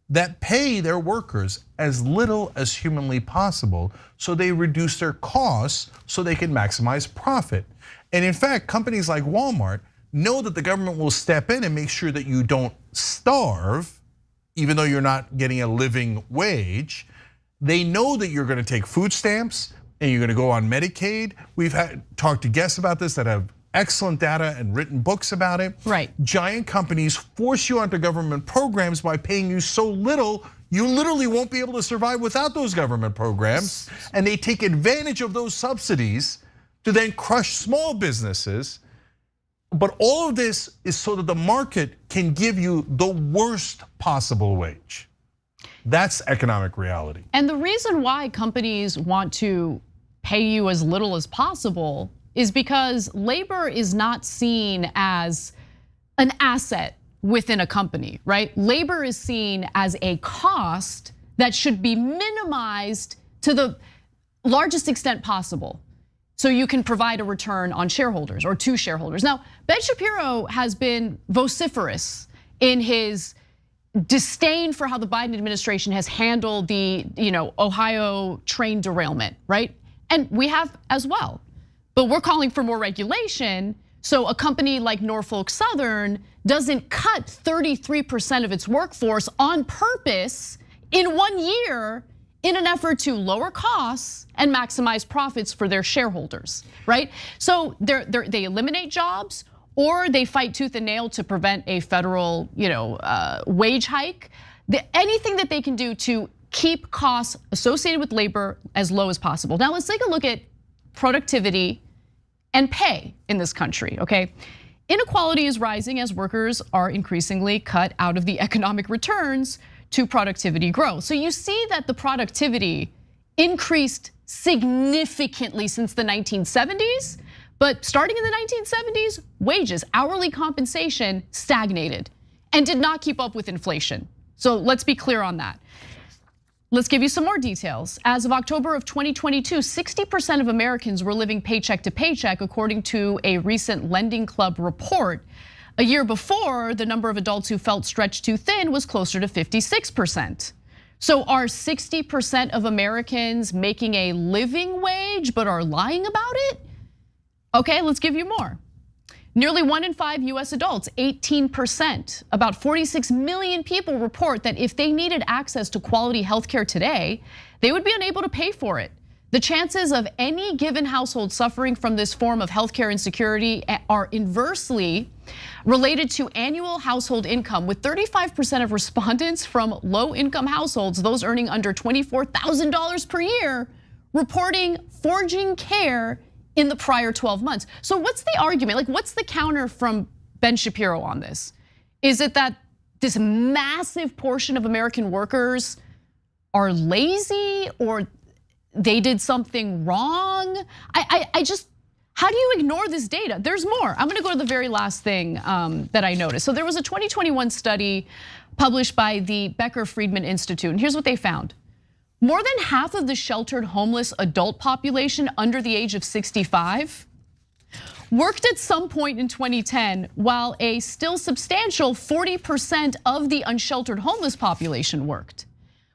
that pay their workers as little as humanly possible so they reduce their costs so they can maximize profit. And in fact, companies like Walmart know that the government will step in and make sure that you don't starve, even though you're not getting a living wage. They know that you're gonna take food stamps and you're gonna go on Medicaid. We've talked to guests about this that have excellent data and written books about it. Right. Giant companies force you onto government programs by paying you so little, you literally won't be able to survive without those government programs. And they take advantage of those subsidies to then crush small businesses. But all of this is so that the market can give you the worst possible wage. That's economic reality. And the reason why companies want to pay you as little as possible is because labor is not seen as an asset within a company, right? Labor is seen as a cost that should be minimized to the largest extent possible, so you can provide a return on shareholders or to shareholders. Now, Ben Shapiro has been vociferous in his disdain for how the Biden administration has handled the Ohio train derailment, right? And we have as well. But we're calling for more regulation so a company like Norfolk Southern doesn't cut 33% of its workforce on purpose in 1 year in an effort to lower costs and maximize profits for their shareholders, right? So they eliminate jobs or they fight tooth and nail to prevent a federal wage hike. Anything that they can do to keep costs associated with labor as low as possible. Now let's take a look at productivity and pay in this country, okay? Inequality is rising as workers are increasingly cut out of the economic returns to productivity growth. So you see that the productivity increased significantly since the 1970s, but starting in the 1970s, wages, hourly compensation stagnated and did not keep up with inflation. So let's be clear on that. Let's give you some more details. As of October of 2022, 60% of Americans were living paycheck to paycheck, according to a recent Lending Club report. A year before, the number of adults who felt stretched too thin was closer to 56%. So are 60% of Americans making a living wage but are lying about it? Okay, let's give you more. Nearly 1 in 5 US adults, 18%, about 46 million people report that if they needed access to quality healthcare today, they would be unable to pay for it. The chances of any given household suffering from this form of healthcare insecurity are inversely related to annual household income, with 35% of respondents from low-income households, those earning under $24,000 per year, reporting forging care in the prior 12 months. So what's the argument? Like, what's the counter from Ben Shapiro on this? Is it that this massive portion of American workers are lazy, or they did something wrong. I just, how do you ignore this data? There's more. I'm gonna go to the very last thing that I noticed. So there was a 2021 study published by the Becker-Friedman Institute, and here's what they found. More than half of the sheltered homeless adult population under the age of 65 worked at some point in 2010, while a still substantial 40% of the unsheltered homeless population worked.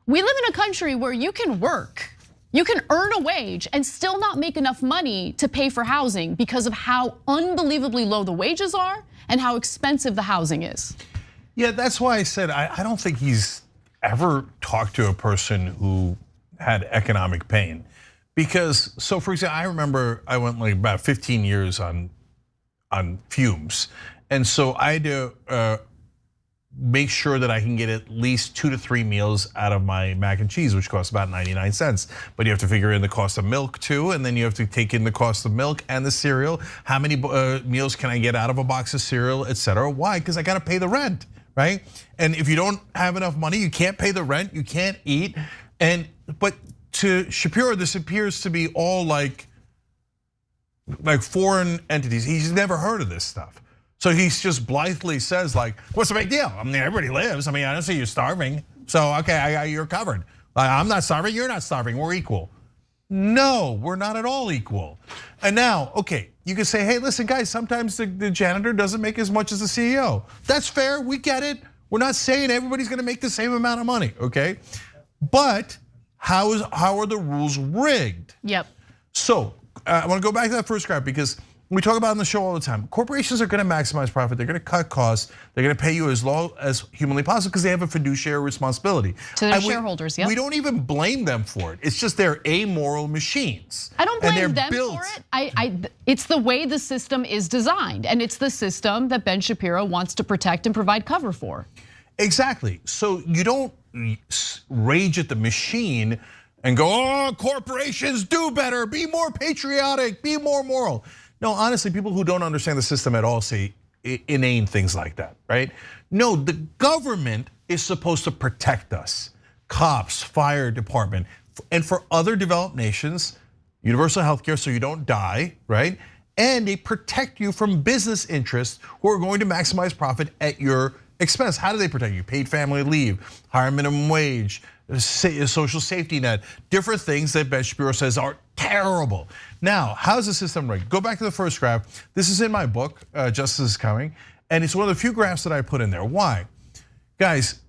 We live in a country where you can work, you can earn a wage and still not make enough money to pay for housing because of how unbelievably low the wages are and how expensive the housing is. Yeah, that's why I said I don't think he's ever talked to a person who had economic pain. Because, so for example, I remember I went like about 15 years on fumes. And so I had to make sure that I can get at least 2 to 3 meals out of my mac and cheese, which costs about 99 cents. But you have to figure in the cost of milk too, and then you have to take in the cost of milk and the cereal. How many meals can I get out of a box of cereal, et cetera? Why? Because I gotta pay the rent, right? And if you don't have enough money, you can't pay the rent, you can't eat. But to Shapiro, this appears to be all like foreign entities. He's never heard of this stuff. So he just blithely says like, what's the big deal? I mean, everybody lives. I mean, I don't see you starving. So, okay, you're covered. I'm not starving, you're not starving, we're equal. No, we're not at all equal. And now, okay, you can say, hey, listen guys, sometimes the janitor doesn't make as much as the CEO. That's fair, we get it. We're not saying everybody's gonna make the same amount of money, okay? But how are the rules rigged? Yep. So I want to go back to that first graph because we talk about it on the show all the time. Corporations are going to maximize profit. They're going to cut costs. They're going to pay you as low as humanly possible because they have a fiduciary responsibility. To their shareholders, yeah. We don't even blame them for it. It's just they're amoral machines. I don't blame them for it. It's the way the system is designed, and it's the system that Ben Shapiro wants to protect and provide cover for. Exactly. So you don't rage at the machine and go, oh, corporations do better, be more patriotic, be more moral. No, honestly, people who don't understand the system at all say inane things like that, right? No, the government is supposed to protect us. Cops, fire department, and for other developed nations, universal health care so you don't die, right? And they protect you from business interests who are going to maximize profit at your expense. How do they protect you? Paid family leave, higher minimum wage, social safety net, different things that Ben Shapiro says are terrible. Now, how's the system rigged? Go back to the first graph. This is in my book, Justice is Coming, and it's one of the few graphs that I put in there. Why? Guys,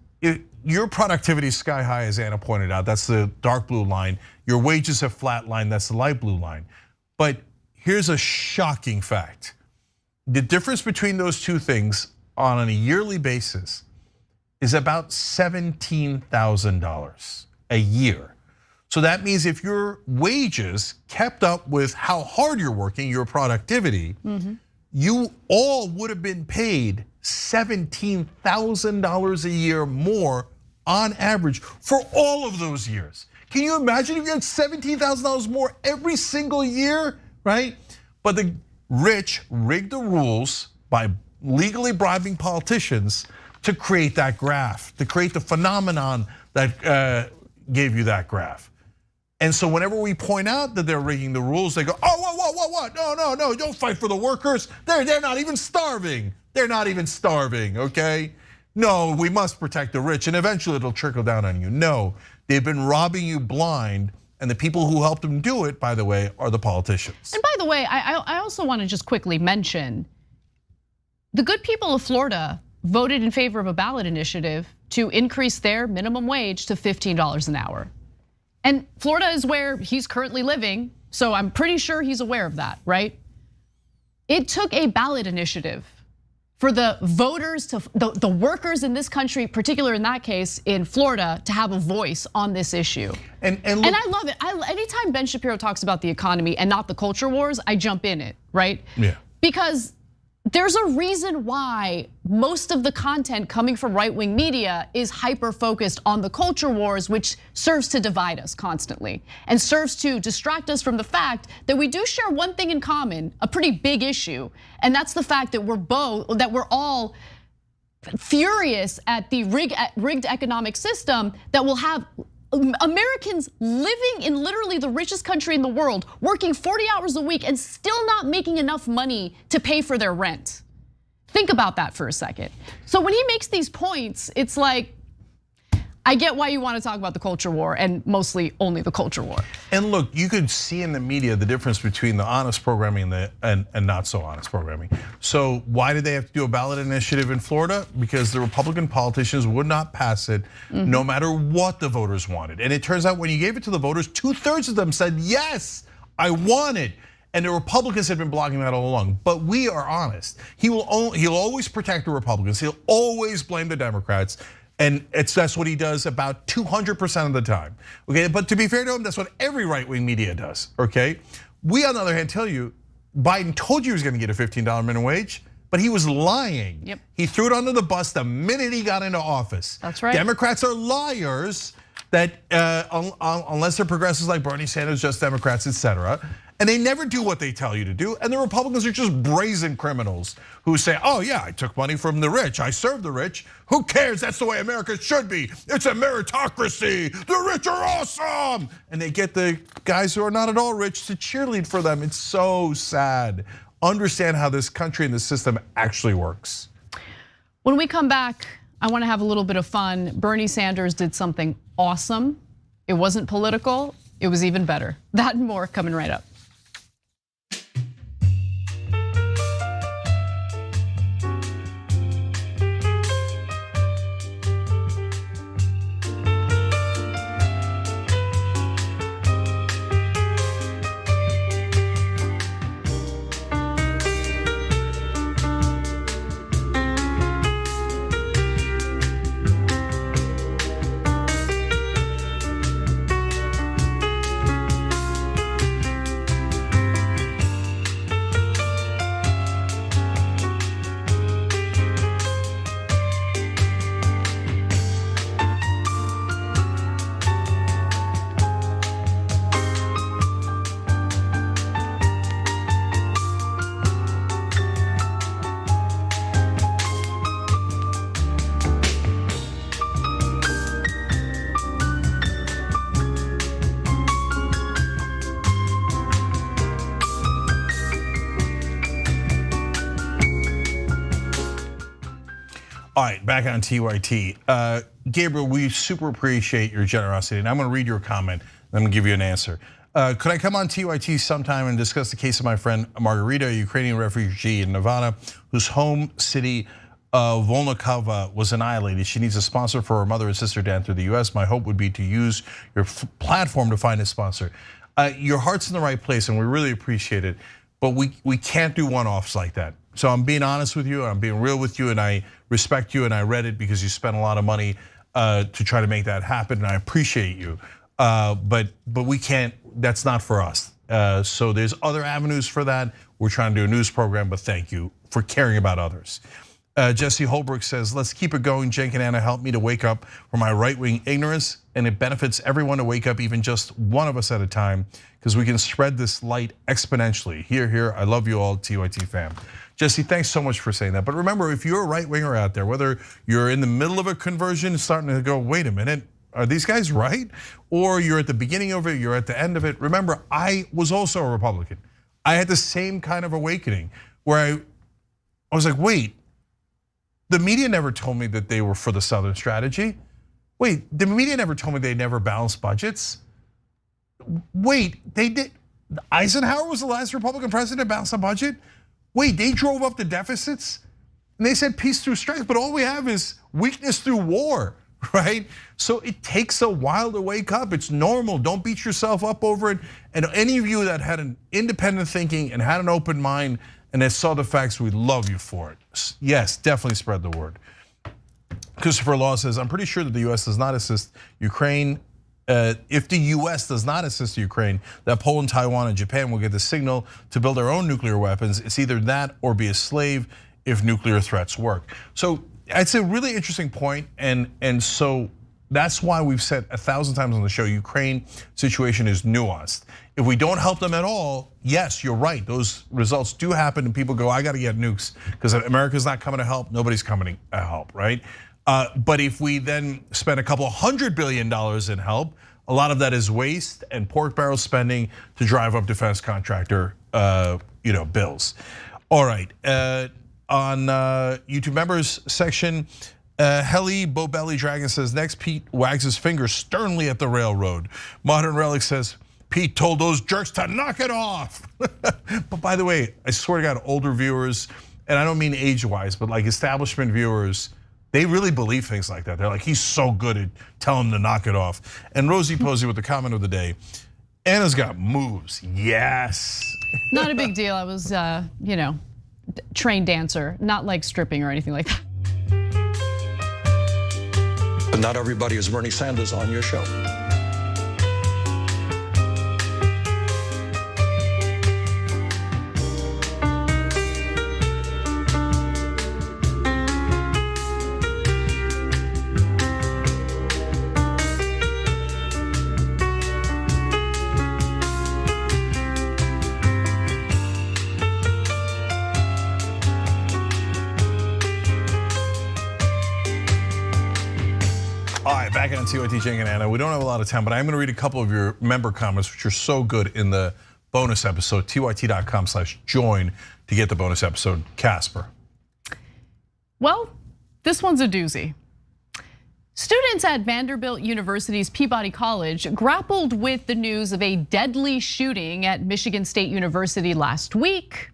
your productivity is sky high, as Anna pointed out. That's the dark blue line. Your wages have flatlined, that's the light blue line. But here's a shocking fact. The difference between those two things on a yearly basis is about $17,000 a year. So that means if your wages kept up with how hard you're working, your productivity, you all would have been paid $17,000 a year more on average for all of those years. Can you imagine if you had $17,000 more every single year, right? But the rich rigged the rules by legally bribing politicians to create that graph, to create the phenomenon that gave you that graph. And so whenever we point out that they're rigging the rules, they go, oh, what? No, don't fight for the workers. They're not even starving. They're not even starving, okay? No, we must protect the rich and eventually it'll trickle down on you. No, they've been robbing you blind, and the people who helped them do it, by the way, are the politicians. And by the way, I also want to just quickly mention the good people of Florida voted in favor of a ballot initiative to increase their minimum wage to $15 an hour. And Florida is where he's currently living, so I'm pretty sure he's aware of that, right? It took a ballot initiative for the voters, the workers in this country, particularly in that case in Florida, to have a voice on this issue. And I love it. Anytime Ben Shapiro talks about the economy and not the culture wars, I jump in it, right? Yeah. Because there's a reason why most of the content coming from right-wing media is hyper-focused on the culture wars, which serves to divide us constantly and serves to distract us from the fact that we do share one thing in common, a pretty big issue, and that's the fact that we're all furious at the rigged economic system that will have Americans living in literally the richest country in the world, working 40 hours a week and still not making enough money to pay for their rent. Think about that for a second. So when he makes these points, it's like, I get why you want to talk about the culture war, and mostly only the culture war. And look, you could see in the media the difference between the honest programming and not so honest programming. So why did they have to do a ballot initiative in Florida? Because the Republican politicians would not pass it, no matter what the voters wanted. And it turns out when you gave it to the voters, 2/3 of them said, yes, I want it. And the Republicans have been blocking that all along. But we are honest. He'll always protect the Republicans. He'll always blame the Democrats. And that's what he does about 200% of the time. Okay, but to be fair to him, that's what every right-wing media does. Okay, we on the other hand tell you, Biden told you he was going to get a $15 minimum wage, but he was lying. Yep. He threw it under the bus the minute he got into office. That's right. Democrats are liars. That unless they're progressives like Bernie Sanders, just Democrats, etc. And they never do what they tell you to do. And the Republicans are just brazen criminals who say, oh yeah, I took money from the rich, I served the rich. Who cares? That's the way America should be. It's a meritocracy. The rich are awesome. And they get the guys who are not at all rich to cheerlead for them. It's so sad. Understand how this country and this system actually works. When we come back, I want to have a little bit of fun. Bernie Sanders did something awesome. It wasn't political, it was even better. That and more coming right up. All right, back on TYT. Gabriel, we super appreciate your generosity, and I'm gonna read your comment, and I'm gonna give you an answer. Could I come on TYT sometime and discuss the case of my friend Margarita, a Ukrainian refugee in Nevada, whose home city of Volnovakha was annihilated? She needs a sponsor for her mother and sister down through the US. My hope would be to use your platform to find a sponsor. Your heart's in the right place, and we really appreciate it, but we can't do one-offs like that. So I'm being honest with you, I'm being real with you, and I respect you, and I read it because you spent a lot of money to try to make that happen, and I appreciate you. But we can't, that's not for us. So there's other avenues for that. We're trying to do a news program, but thank you for caring about others. Jesse Holbrook says, let's keep it going. Cenk and Anna helped me to wake up from my right-wing ignorance, and it benefits everyone to wake up, even just one of us at a time, because we can spread this light exponentially. Here, I love you all, TYT fam. Jesse, thanks so much for saying that. But remember, if you're a right-winger out there, whether you're in the middle of a conversion, starting to go, wait a minute, are these guys right? Or you're at the beginning of it, you're at the end of it. Remember, I was also a Republican. I had the same kind of awakening where I was like, wait, the media never told me that they were for the Southern strategy. Wait, the media never told me they never balanced budgets. Wait, they did. Eisenhower was the last Republican president to balance a budget. Wait, they drove up the deficits and they said peace through strength, but all we have is weakness through war, right? So it takes a while to wake up. It's normal. Don't beat yourself up over it. And any of you that had an independent thinking and had an open mind and that saw the facts, we love you for it. Yes, definitely spread the word. Christopher Law says, I'm pretty sure that the US does not assist Ukraine. If the US does not assist Ukraine, that Poland, Taiwan, and Japan will get the signal to build their own nuclear weapons. It's either that or be a slave if nuclear threats work. So it's a really interesting point, and so that's why we've said 1,000 times on the show, Ukraine situation is nuanced. If we don't help them at all, yes, you're right, those results do happen and people go, I gotta get nukes, because America's not coming to help, nobody's coming to help, right? But if we then spend a couple $100 billion in help, a lot of that is waste and pork barrel spending to drive up defense contractor bills. All right, on YouTube members section, Heli Bobelly Dragon says, next Pete wags his finger sternly at the railroad. Modern Relic says, Pete told those jerks to knock it off. But by the way, I swear to God, older viewers, and I don't mean age-wise, but like establishment viewers, they really believe things like that. They're like, he's so good at telling them to knock it off. And Rosie Posey with the comment of the day, Anna's got moves, yes. Not a big deal, I was, trained dancer, not like stripping or anything like that. But not everybody is Bernie Sanders on your show. Back on TYT Jing and Anna. We don't have a lot of time, but I'm going to read a couple of your member comments, which are so good in the bonus episode, tyt.com/join to get the bonus episode. Casper. Well, this one's a doozy. Students at Vanderbilt University's Peabody College grappled with the news of a deadly shooting at Michigan State University last week.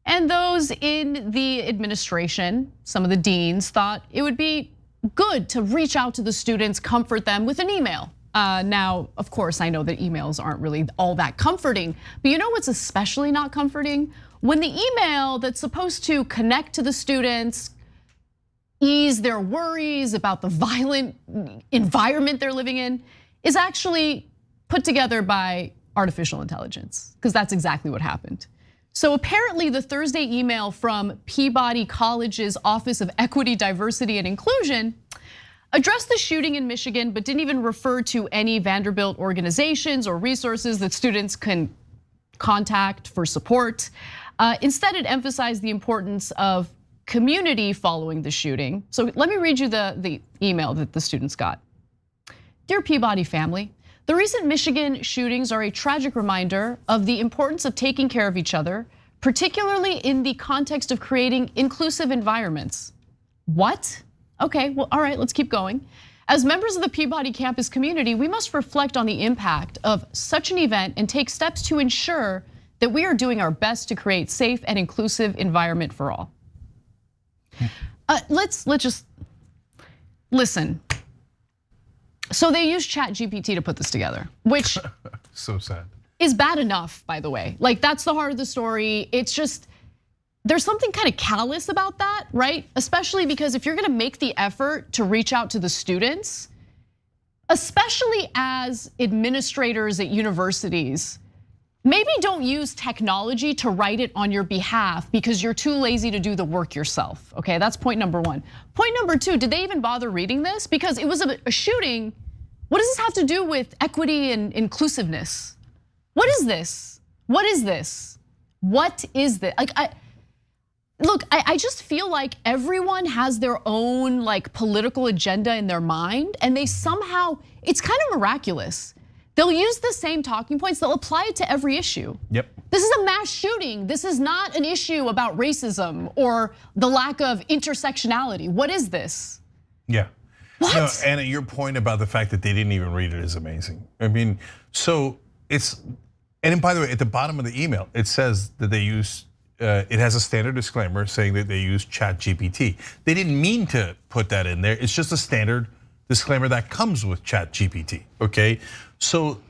And those in the administration, some of the deans, thought it would be good to reach out to the students, comfort them with an email. Now, of course, I know that emails aren't really all that comforting, but you know what's especially not comforting? When the email that's supposed to connect to the students, ease their worries about the violent environment they're living in, is actually put together by artificial intelligence, because that's exactly what happened. So apparently the Thursday email from Peabody College's Office of Equity, Diversity, and Inclusion addressed the shooting in Michigan, but didn't even refer to any Vanderbilt organizations or resources that students can contact for support. Instead, it emphasized the importance of community following the shooting. So let me read you the email that the students got. Dear Peabody family, the recent Michigan shootings are a tragic reminder of the importance of taking care of each other, particularly in the context of creating inclusive environments. What? Okay, well, all right, let's keep going. As members of the Peabody campus community, we must reflect on the impact of such an event and take steps to ensure that we are doing our best to create safe and inclusive environment for all. Let's just listen. So they used ChatGPT to put this together, which so sad. Is bad enough, by the way. Like that's the heart of the story. It's just, there's something kind of callous about that, right? Especially because if you're gonna make the effort to reach out to the students, especially as administrators at universities, maybe don't use technology to write it on your behalf because you're too lazy to do the work yourself, okay? That's point number one. Point number two, did they even bother reading this? Because it was a shooting. What does this have to do with equity and inclusiveness? What is this? What is this? What is this? Like, I just feel like everyone has their own like political agenda in their mind, and they somehow, it's kind of miraculous. They'll use the same talking points, they'll apply it to every issue. Yep. This is a mass shooting. This is not an issue about racism or the lack of intersectionality. What is this? Yeah. What? No, Anna, your point about the fact that they didn't even read it is amazing. I mean, so it's, and by the way, at the bottom of the email, it says that they use, it has a standard disclaimer saying that they use ChatGPT. They didn't mean to put that in there. It's just a standard disclaimer that comes with ChatGPT, okay? So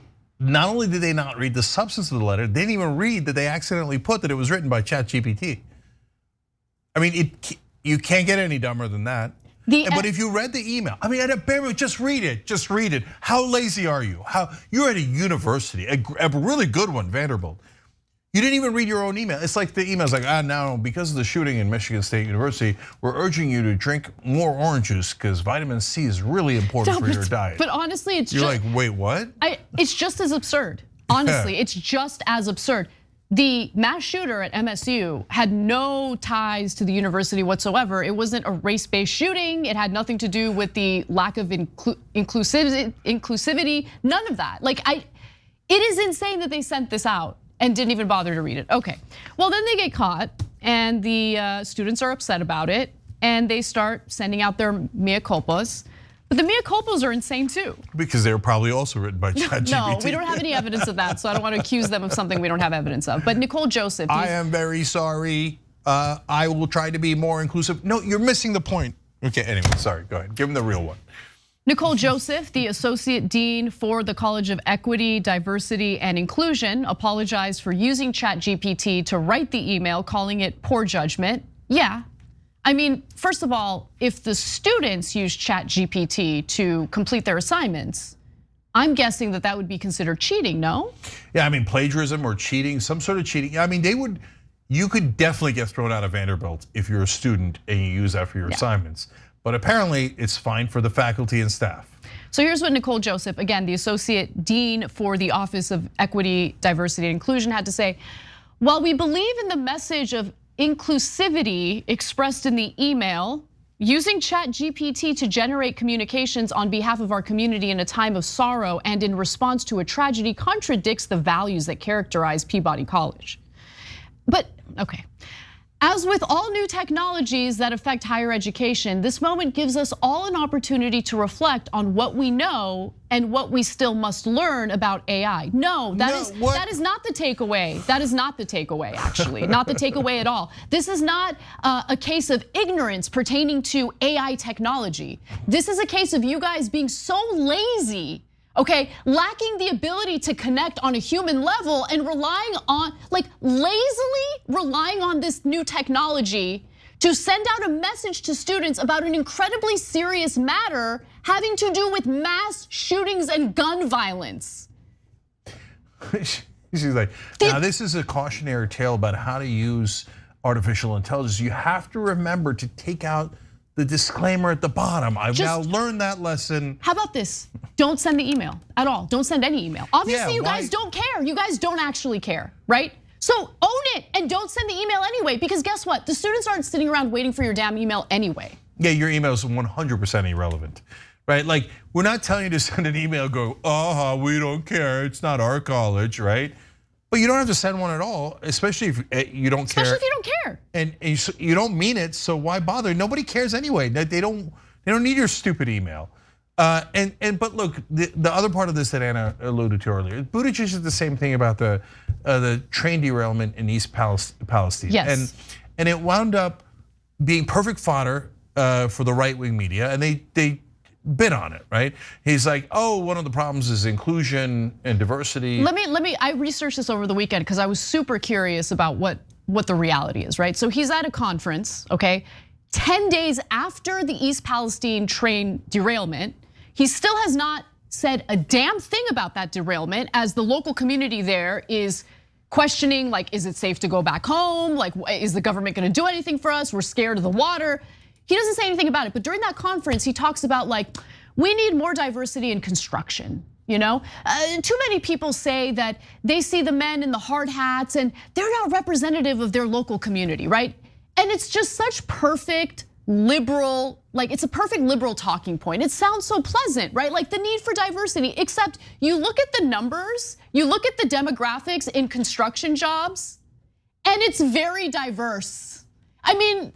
not only did they not read the substance of the letter, they didn't even read that they accidentally put that it was written by ChatGPT. I mean, you can't get any dumber than that. But if you read the email, I mean, just read it, just read it. How lazy are you? You're at a university, a really good one, Vanderbilt. You didn't even read your own email. It's like the email's like, now because of the shooting in Michigan State University, we're urging you to drink more orange juice because vitamin C is really important for your diet. But honestly, it's You're like, wait, what? It's just as absurd. Honestly, it's just as absurd. the mass shooter at MSU had no ties to the university whatsoever. It wasn't a race-based shooting. It had nothing to do with the lack of inclusivity, none of that. It is insane that they sent this out and didn't even bother to read it. Okay, well then they get caught and the students are upset about it and they start sending out their mea culpas. But the mea culpas are insane too. Because they're probably also written by ChatGPT. No, we don't have any evidence of that, so I don't want to accuse them of something we don't have evidence of. But Nicole Joseph. I am very sorry. I will try to be more inclusive. No, you're missing the point. Okay, anyway, sorry, go ahead. Give him the real one. Nicole Joseph, the Associate Dean for the College of Equity, Diversity, and Inclusion, apologized for using ChatGPT to write the email, calling it poor judgment. Yeah. I mean, first of all, if the students use ChatGPT to complete their assignments, I'm guessing that would be considered cheating, no? Yeah, I mean, plagiarism or cheating, some sort of cheating. I mean, you could definitely get thrown out of Vanderbilt if you're a student and you use that for your assignments. But apparently it's fine for the faculty and staff. So here's what Nicole Joseph, again, the Associate Dean for the Office of Equity, Diversity, and Inclusion had to say. While we believe in the message of inclusivity expressed in the email, using ChatGPT to generate communications on behalf of our community in a time of sorrow and in response to a tragedy contradicts the values that characterize Peabody College. But, okay. As with all new technologies that affect higher education, this moment gives us all an opportunity to reflect on what we know and what we still must learn about AI. No, that is not the takeaway. That is not the takeaway, actually, not the takeaway at all. This is not a case of ignorance pertaining to AI technology. This is a case of you guys being so lazy, okay, lacking the ability to connect on a human level and relying on, lazily relying on this new technology to send out a message to students about an incredibly serious matter having to do with mass shootings and gun violence. She's like, now this is a cautionary tale about how to use artificial intelligence. You have to remember to take out the disclaimer at the bottom. I've now learned that lesson. How about this? Don't send the email at all. Don't send any email. Obviously, you guys don't care. You guys don't actually care, right? So own it and don't send the email anyway, because guess what? The students aren't sitting around waiting for your damn email anyway. Yeah, your email is 100% irrelevant, right? Like, we're not telling you to send an email, go, we don't care, it's not our college, right? But you don't have to send one at all, especially if you don't care. Especially if you don't care. And you don't mean it, so why bother? Nobody cares anyway. They don't need your stupid email. But look, the other part of this that Anna alluded to earlier, Buttigieg is the same thing about the train derailment in East Palestine. Yes. And it wound up being perfect fodder for the right-wing media, and they bid on it, right? He's like, one of the problems is inclusion and diversity. I researched this over the weekend because I was super curious about what the reality is, right? So he's at a conference, okay? 10 days after the East Palestine train derailment, he still has not said a damn thing about that derailment, as the local community there is questioning, like, is it safe to go back home? Like, is the government gonna do anything for us? We're scared of the water. He doesn't say anything about it, but during that conference, he talks about, like, we need more diversity in construction. You know, too many people say that they see the men in the hard hats and they're not representative of their local community, right? And it's just such perfect liberal, it's a perfect liberal talking point. It sounds so pleasant, right? Like the need for diversity, except you look at the numbers, you look at the demographics in construction jobs, and it's very diverse. I mean,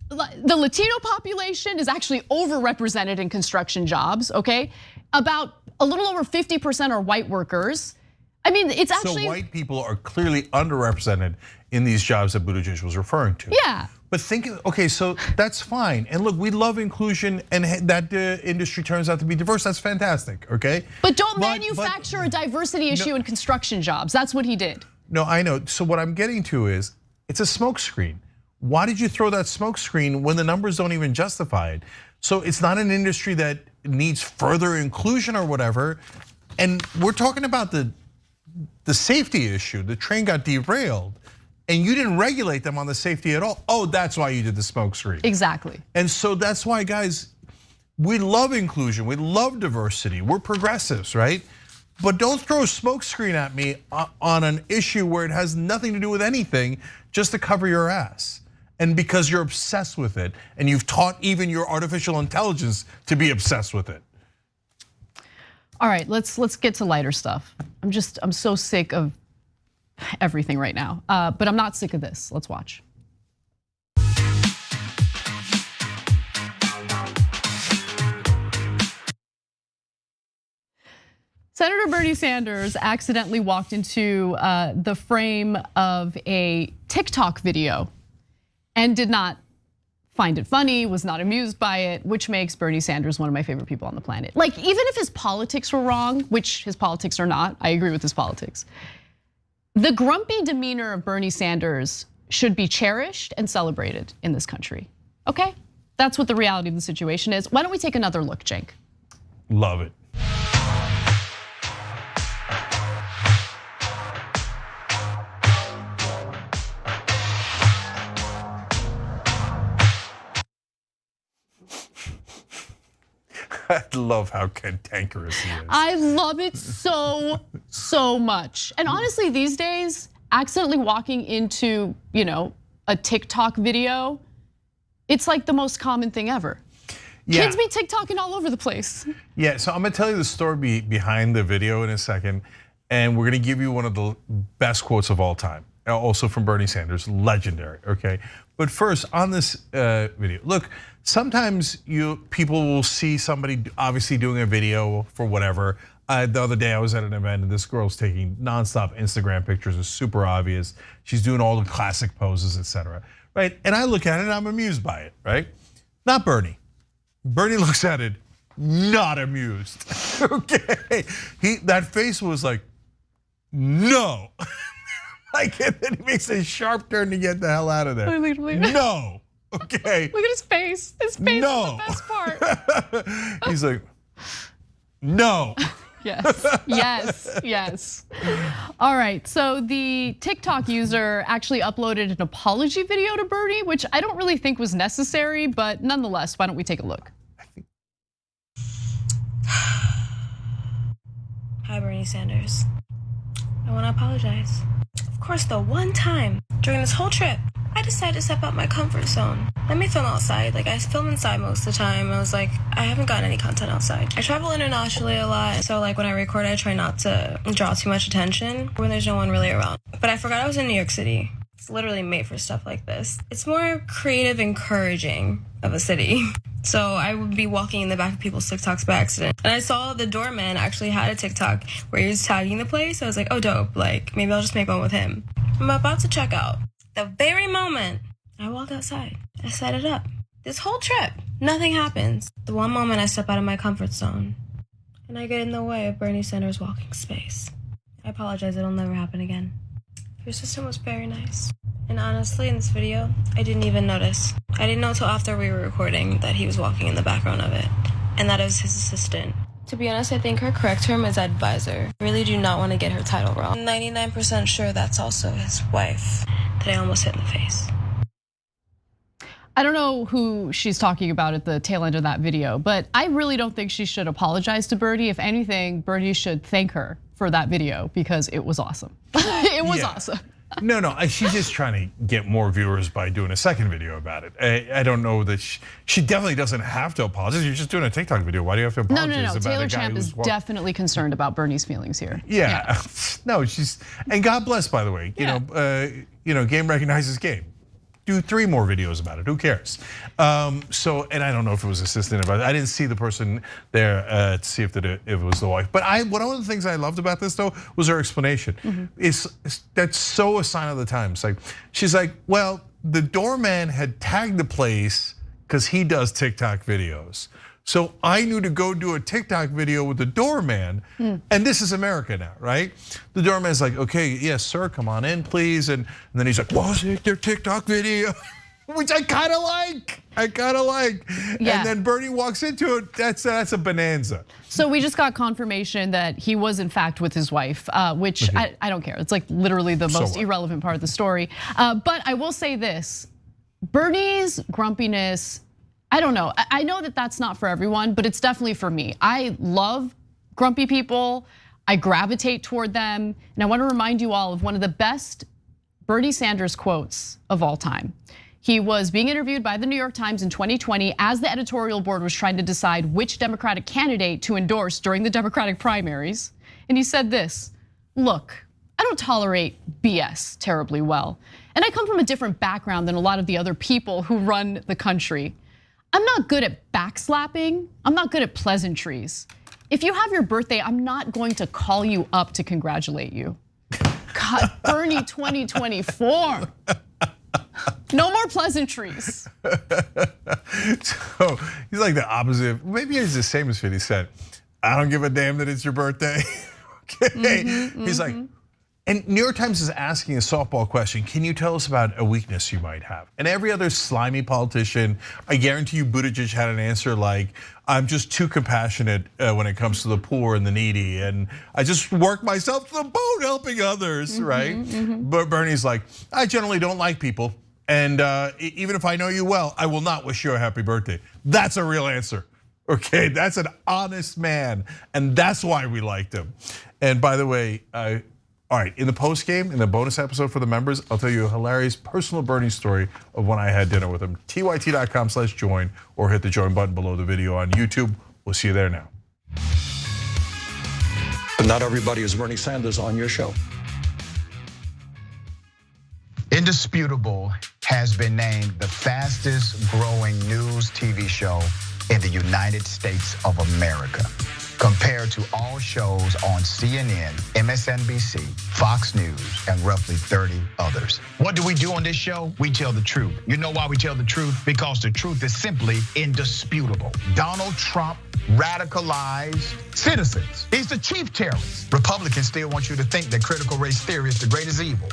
the Latino population is actually overrepresented in construction jobs, okay? About a little over 50% are white workers. I mean, it's actually- So white people are clearly underrepresented in these jobs that Buttigieg was referring to. Yeah. But okay, so that's fine. And look, we love inclusion and that the industry turns out to be diverse, that's fantastic, okay? But don't manufacture a diversity issue in construction jobs. That's what he did. No, I know. So what I'm getting to is, it's a smokescreen. Why did you throw that smokescreen when the numbers don't even justify it? So it's not an industry that needs further inclusion or whatever. And we're talking about the safety issue. The train got derailed and you didn't regulate them on the safety at all. That's why you did the smokescreen. Exactly. And so that's why, guys, we love inclusion, we love diversity, we're progressives, right? But don't throw a smokescreen at me on an issue where it has nothing to do with anything, just to cover your ass. And because you're obsessed with it, and you've taught even your artificial intelligence to be obsessed with it. All right, let's get to lighter stuff. I'm so sick of everything right now, but I'm not sick of this. Let's watch. Senator Bernie Sanders accidentally walked into the frame of a TikTok video and did not find it funny, was not amused by it, which makes Bernie Sanders one of my favorite people on the planet. Like, even if his politics were wrong, which his politics are not, I agree with his politics. The grumpy demeanor of Bernie Sanders should be cherished and celebrated in this country, okay? That's what the reality of the situation is. Why don't we take another look, Cenk? Love it. I love how cantankerous he is. I love it so much. And honestly, these days, accidentally walking into, a TikTok video, it's like the most common thing ever. Yeah. Kids be TikToking all over the place. Yeah, so I'm gonna tell you the story behind the video in a second, and we're gonna give you one of the best quotes of all time, also from Bernie Sanders, legendary, okay? But first, on this video, look, sometimes people will see somebody obviously doing a video for whatever. The other day I was at an event and this girl's taking nonstop Instagram pictures, it's super obvious. She's doing all the classic poses, etc. Right? And I look at it and I'm amused by it, right? Not Bernie. Bernie looks at it, not amused, okay? That face was like, no. Like, and then he makes a sharp turn to get the hell out of there. No, okay. Look at his face. His face is the best part. He's like, no. Yes. All right, so the TikTok user actually uploaded an apology video to Bernie, which I don't really think was necessary, but nonetheless, why don't we take a look? Hi, Bernie Sanders. I want to apologize. Of course, the one time during this whole trip, I decided to step out my comfort zone. Let me film outside. Like, I film inside most of the time. I was like, I haven't gotten any content outside. I travel internationally a lot, so like when I record, I try not to draw too much attention when there's no one really around. But I forgot I was in New York City. It's literally made for stuff like this. It's more creative, encouraging of a city. So I would be walking in the back of people's TikToks by accident. And I saw the doorman actually had a TikTok where he was tagging the place. I was like, oh, dope. Like, maybe I'll just make one with him. I'm about to check out. The very moment I walk outside, I set it up. This whole trip, nothing happens. The one moment I step out of my comfort zone and I get in the way of Bernie Sanders' walking space. I apologize, it'll never happen again. Your assistant was very nice. And honestly, in this video, I didn't even notice. I didn't know until after we were recording that he was walking in the background of it, and that it was his assistant. To be honest, I think her correct term is advisor. I really do not want to get her title wrong. 99% sure that's also his wife that I almost hit in the face. I don't know who she's talking about at the tail end of that video, but I really don't think she should apologize to Bernie. If anything, Bernie should thank her for that video because it was awesome. It was awesome. No, she's just trying to get more viewers by doing a second video about it. I don't know that she definitely doesn't have to apologize. You're just doing a TikTok video. Why do you have to apologize? No. Taylor Champ is definitely concerned about Bernie's feelings here. Yeah. No, and God bless, by the way. You know, game recognizes game. Do 3 more videos about it. Who cares? And I don't know if it was assistant. I didn't see the person there to see if it was the wife. But one of the things I loved about this though was her explanation. That's so a sign of the times. Like she's like, well, the doorman had tagged the place because he does TikTok videos. So I knew to go do a TikTok video with the doorman, and this is America now, right? The doorman's like, okay, yes, sir, come on in, please. And then he's like, was it their TikTok video? Which I kind of like. Yeah. And then Bernie walks into it, that's a bonanza. So we just got confirmation that he was in fact with his wife, which I don't care. It's like literally the most irrelevant part of the story. But I will say this, Bernie's grumpiness, I don't know. I know that that's not for everyone, but it's definitely for me. I love grumpy people. I gravitate toward them. And I want to remind you all of one of the best Bernie Sanders quotes of all time. He was being interviewed by the New York Times in 2020 as the editorial board was trying to decide which Democratic candidate to endorse during the Democratic primaries. And he said this, look, I don't tolerate BS terribly well. And I come from a different background than a lot of the other people who run the country. I'm not good at backslapping. I'm not good at pleasantries. If you have your birthday, I'm not going to call you up to congratulate you. God, Bernie 2024. No more pleasantries. So he's like the opposite. Maybe he's the same as 50 Cent. I don't give a damn that it's your birthday. Okay. He's like, and New York Times is asking a softball question. Can you tell us about a weakness you might have? And every other slimy politician, I guarantee you Buttigieg had an answer like, I'm just too compassionate when it comes to the poor and the needy. And I just work myself to the bone helping others, right? But Bernie's like, I generally don't like people. And even if I know you well, I will not wish you a happy birthday. That's a real answer. Okay, that's an honest man. And that's why we liked him. And by the way, all right, in the post game, in the bonus episode for the members, I'll tell you a hilarious personal Bernie story of when I had dinner with him. tyt.com/join or hit the join button below the video on YouTube. We'll see you there now. But not everybody is Bernie Sanders on your show. Indisputable has been named the fastest growing news TV show in the United States of America, compared to all shows on CNN, MSNBC, Fox News, and roughly 30 others. What do we do on this show? We tell the truth. You know why we tell the truth? Because the truth is simply indisputable. Donald Trump radicalized citizens. He's the chief terrorist. Republicans still want you to think that critical race theory is the greatest evil.